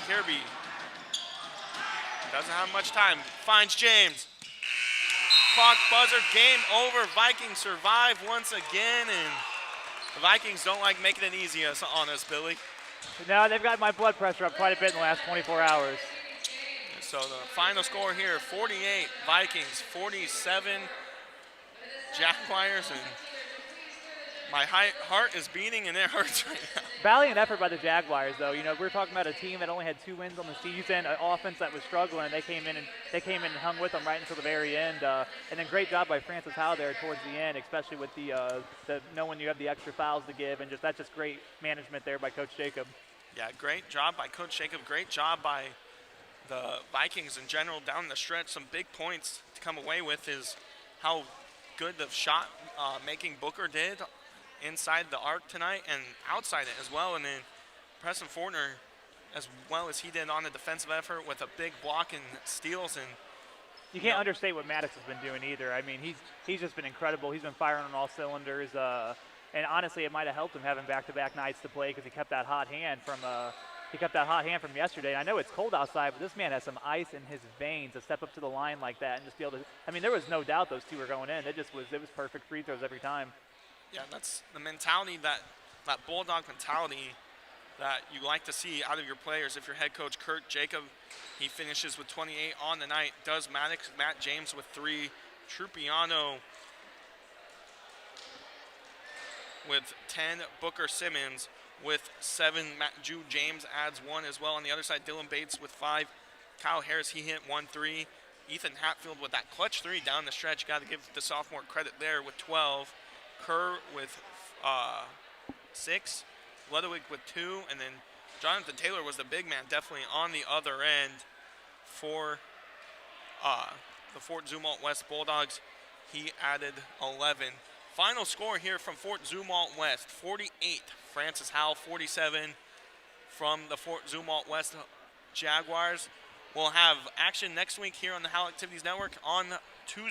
Kirby doesn't have much time. Finds James. Clock buzzer. Game over. Vikings survive once again. And the Vikings don't like making it easy on us, Billy. No, they've got my blood pressure up quite a bit in the last 24 hours. So the final score here, 48 Vikings, 47 Jaguars, and my heart is beating and it hurts right now. Valiant effort by the Jaguars, though. You know, we're talking about a team that only had 2 wins on the season, an offense that was struggling, and they came in and hung with them right until the very end. And then great job by Francis Howell there towards the end, especially with the knowing you have the extra fouls to give, and that's just great management there by Coach Jacob. Yeah, great job by Coach Jacob. Great job by the Vikings in general down the stretch. Some big points to come away with is how good the shot making Booker did inside the arc tonight and outside it as well. And then Preston Fortner, as well as he did on the defensive effort with a big block and steals. And you can't understate what Maddox has been doing either. I mean, he's just been incredible. He's been firing on all cylinders. And honestly, it might have helped him having back-to-back nights to play because he kept that hot hand from yesterday. And I know it's cold outside, but this man has some ice in his veins to step up to the line like that and just be able to. I mean, there was no doubt those two were going in. It was perfect free throws every time. Yeah, that's the mentality, that Bulldog mentality that you like to see out of your players. If your head coach, Kurt Jacob, he finishes with 28 on the night. Does Maddox, Matt James with 3, Trupiano with 10, Booker Simmons with 7, Jude James adds 1 as well. On the other side, Dylan Bates with 5, Kyle Harris, he hit 1 3. Ethan Hatfield with that clutch 3 down the stretch. Got to give the sophomore credit there with 12. Kerr with 6, Ludwig with 2, and then Jonathan Taylor was the big man, definitely on the other end for the Fort Zumwalt West Bulldogs. He added 11. Final score here from Fort Zumwalt West, 48 Francis Howell, 47 from the Fort Zumwalt West Jaguars. We'll have action next week here on the Howell Activities Network on Tuesday.